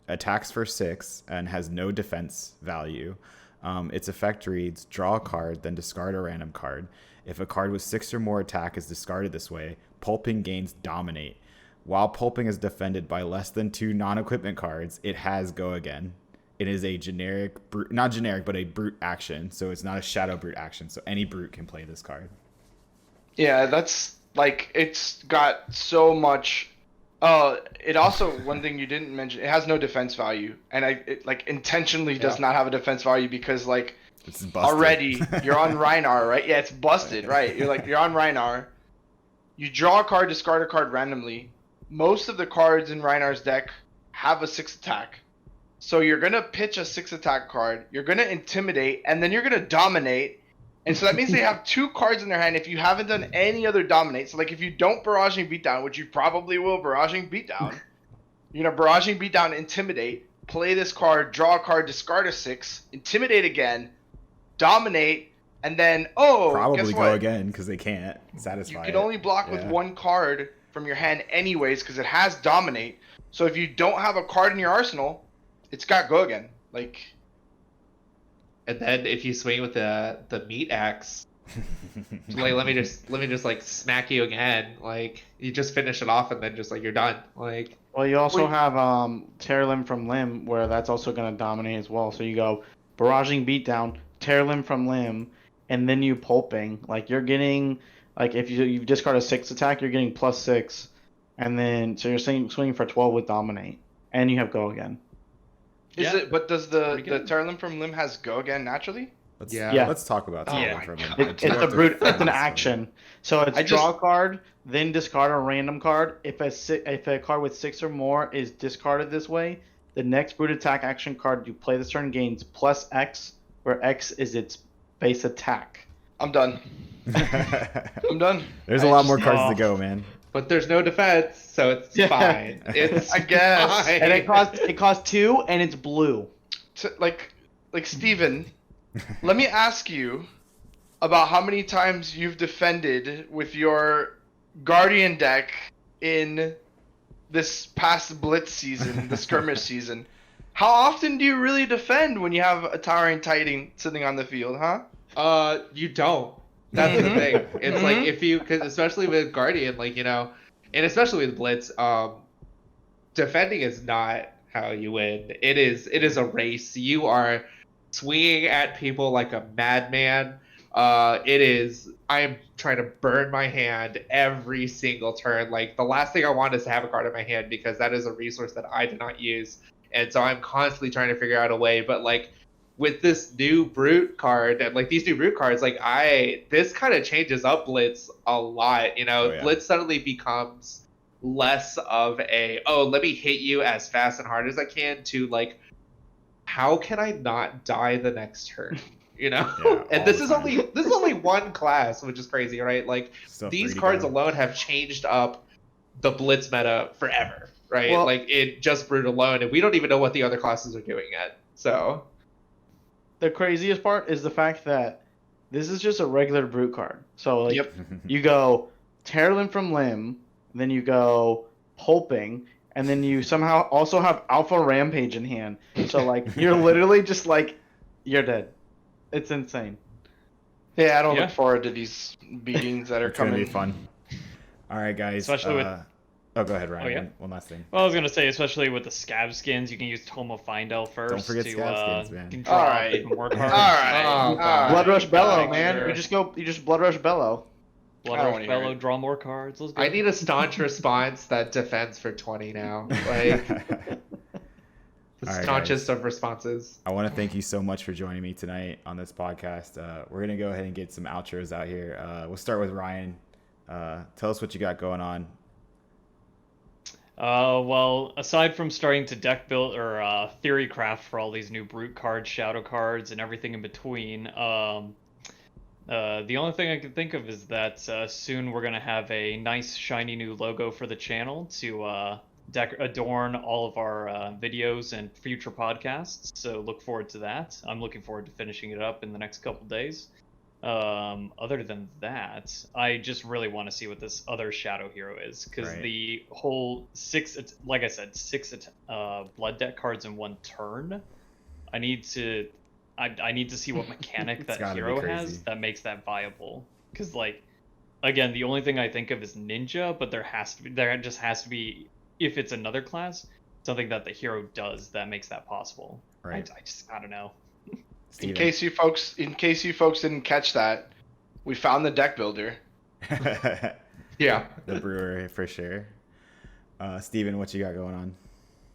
attacks for 6 and has no defense value. Its effect reads: draw a card, then discard a random card. If a card with 6 or more attack is discarded this way, pulping gains dominate. While pulping is defended by less than 2 non-equipment cards, it has go again. It is a generic, not generic, but a brute action. So it's not a shadow brute action. So any brute can play this card. Yeah, that's like it's got so much. It also one thing you didn't mention. It has no defense value, and it like intentionally does not have a defense value because like It's busted. already you're on Rhinar, right? Yeah, it's busted, right? You're on Rhinar. You draw a card, discard a card randomly. Most of the cards in Rhinar's deck have a 6 attack. So you're gonna pitch a 6 attack card, you're gonna intimidate, and then you're gonna dominate. And so that means they have 2 cards in their hand if you haven't done any other dominate. So like if you don't Barraging Beatdown, which you probably will Barraging Beatdown, you're gonna Barraging Beatdown, intimidate, play this card, draw a card, discard a 6, intimidate again, dominate, and then Probably guess go what? again because they can't satisfy You can it. only block with 1 card from your hand anyways because it has dominate. So if you don't have a card in your arsenal, it's got go again. Like, And then if you swing with the meat axe, like let me just like smack you again. Like you just finish it off and then just like you're done. Like Well, you also have tear limb from limb, where that's also going to dominate as well. So you go barraging beatdown, tear limb from limb, and then you pulping. Like you're getting, like if you discard a 6 attack, you're getting +6, and then so you're swinging for 12 with dominate, and you have go again. is Yeah. it? But does the Pretty good. Terlim from Limb has go again naturally? Yeah. Let's talk about that. Yeah. for a minute. It's a brute. It's an action. So it's I draw just- a card, then discard a random card. If a card with 6 or more is discarded this way, the next brute attack action card you play this turn gains +X, where X is its base attack. I'm done. I'm done. There's a I lot just- more cards to go, man. but there's no defense, so it's Yeah. fine. It's I guess. fine. And it costs 2, and it's blue. Like Steven, let me ask you about how many times you've defended with your Guardian deck in this past Blitz season, the skirmish season. How often do you really defend when you have a Towering Titan sitting on the field, huh? You don't. That's the Mhm. thing. It's like Mhm. if you, because especially with Guardian, like and especially with Blitz, defending is not how you win. It is a race. You are swinging at people like a madman. I am trying to burn my hand every single turn. Like the last thing I want is to have a card in my hand because that is a resource that I do not use. And so I'm constantly trying to figure out a way. But like with this new brute card and like these new brute cards, like this kind of changes up Blitz a lot. Oh, yeah. Blitz suddenly becomes less of a, oh, let me hit you as fast and hard as I can, to like, how can I not die the next turn? Yeah, And all this the is time. only one class, which is crazy, right? Like Still these 3 to cards go. alone have changed up the Blitz meta forever, right? Well- like it just brute alone, and we don't even know what the other classes are doing yet. So The craziest part is the fact that this is just a regular brute card. So like Yep. you go tear limb from limb, then you go pulping, and then you somehow also have alpha rampage in hand. So like you're literally just like you're dead. It's insane. Yeah, I don't Yeah. look forward to these beatings that are It's gonna coming. be fun. All right, guys. Especially with- Oh, go ahead, Ryan. Oh, yeah. One last thing. Well, I was gonna say, especially with the scab skins, you can use Tome of Findel first. Don't forget to, scab skins, man. can draw Alright. even more cards. Alright. Oh, Alright. Blood rush bellow, Alright, man. sure. You just blood rush bellow. Blood I don't Rush wanna hear Bellow, it. draw more cards. Let's go. I need a staunch response that defends for 20 now. Like the All right, staunchest of responses. I want to thank you so much for joining me tonight on this podcast. We're going to go ahead and get some outros out here. We'll start with Ryan. Tell us what you got going on. Well, aside from starting to deck build or theory craft for all these new brute cards, shadow cards, and everything in between, the only thing I can think of is that soon we're gonna have a nice shiny new logo for the channel to adorn all of our videos and future podcasts. So look forward to that. I'm looking forward to finishing it up in the next couple days. Other than that, I just really want to see what this other shadow hero is, because Right. the whole like I said, blood debt cards in one turn. I need to, I need to see what mechanic It's that gotta be hero has crazy. that makes that viable. Because like, again, the only thing I think of is ninja, but there just has to be, if it's another class, something that the hero does that makes that possible. Right. I don't know. In Steven. case you folks didn't catch that, we found the deck builder. Yeah. The brewer for sure. Steven, what you got going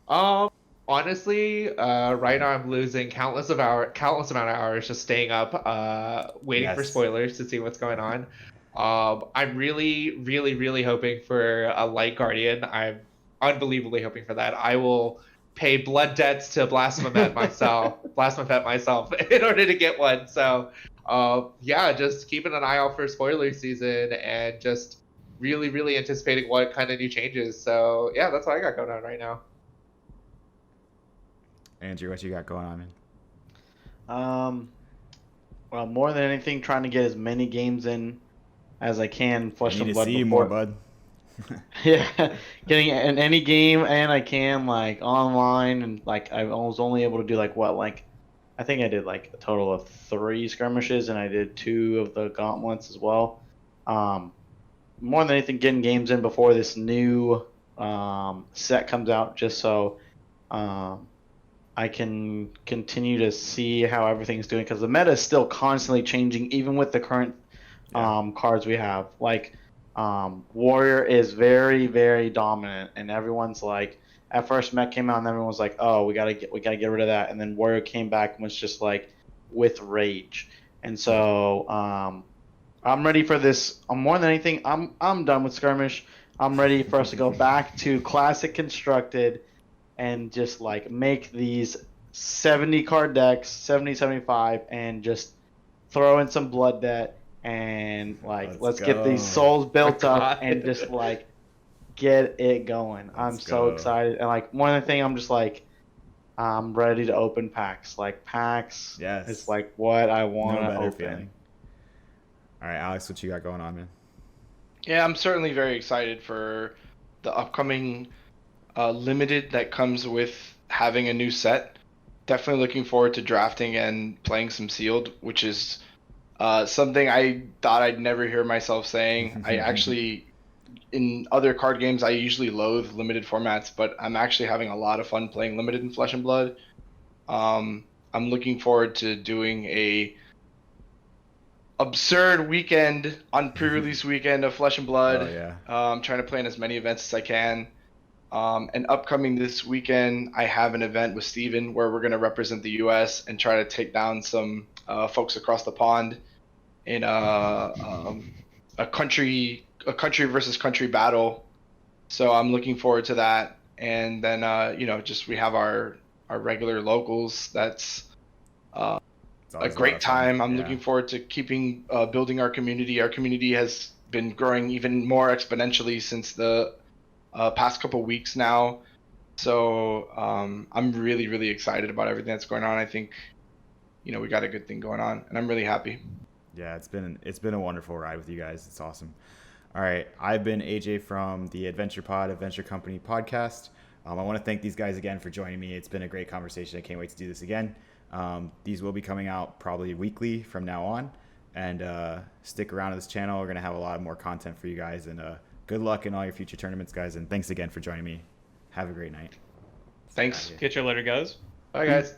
on? Honestly, right now I'm losing countless amount of hours just staying up, waiting for Yes. spoilers to see what's going on. I'm really, really, really hoping for a light guardian. I'm unbelievably hoping for that. I will pay blood debts to Blasphemous myself in order to get one. So, yeah, just keeping an eye out for spoiler season and just really, really anticipating what kind of new changes. So, yeah, that's what I got going on right now. Andrew, what you got going on, man? Well, more than anything, trying to get as many games in as I can, I Flesh need and to Blood see you more, before. bud. Yeah, getting in any game and I can like online and like I was only able to do like what like I think I did like a total of 3 skirmishes and I did 2 of the gauntlets as well. Um, More than anything, getting games in before this new set comes out, just so um, I can continue to see how everything's doing because the meta is still constantly changing, even with the current Yeah. cards we have. Like Warrior is very, very dominant, and everyone's like, at first Mech came out, and everyone was like, "Oh, we gotta get rid of that," and then Warrior came back and was just like with rage, and so I'm ready for this. More than anything, I'm done with skirmish. I'm ready for us to go back to classic constructed and just like make these 70 card decks, 70, 75, and just throw in some blood debt and like let's get these go. souls built My up God. and just like get it going. I'm Let's so go. excited. And like one other thing, I'm just like I'm ready to open packs. Like packs Yes. is like what I No want to better open. feeling. All right, Alex, what you got going on, man? Yeah, I'm certainly very excited for the upcoming limited that comes with having a new set. Definitely looking forward to drafting and playing some sealed, which is something I thought I'd never hear myself saying. I actually, in other card games, I usually loathe limited formats, but I'm actually having a lot of fun playing limited in Flesh and Blood. I'm looking forward to doing a absurd weekend on pre-release weekend of Flesh and Blood. Oh yeah. I'm trying to play in as many events as I can. And upcoming this weekend, I have an event with Steven where we're going to represent the U.S. and try to take down some folks across the pond in a country versus country battle. So I'm looking forward to that. And then just we have our regular locals. That's It's a always great lot of fun. time. I'm Yeah. looking forward to keeping building our community. Our community has been growing even more exponentially since the past couple weeks now. So I'm really, really excited about everything that's going on. I think, we got a good thing going on, and I'm really happy. Yeah, it's been a wonderful ride with you guys. It's awesome. All right, I've been AJ from the Adventure Company podcast. I want to thank these guys again for joining me. It's been a great conversation. I can't wait to do this again. These will be coming out probably weekly from now on, and stick around to this channel. We're gonna have a lot more content for you guys, and good luck in all your future tournaments, guys. And thanks again for joining me. Have a great night. Thanks. Catch you later, guys. Bye, guys.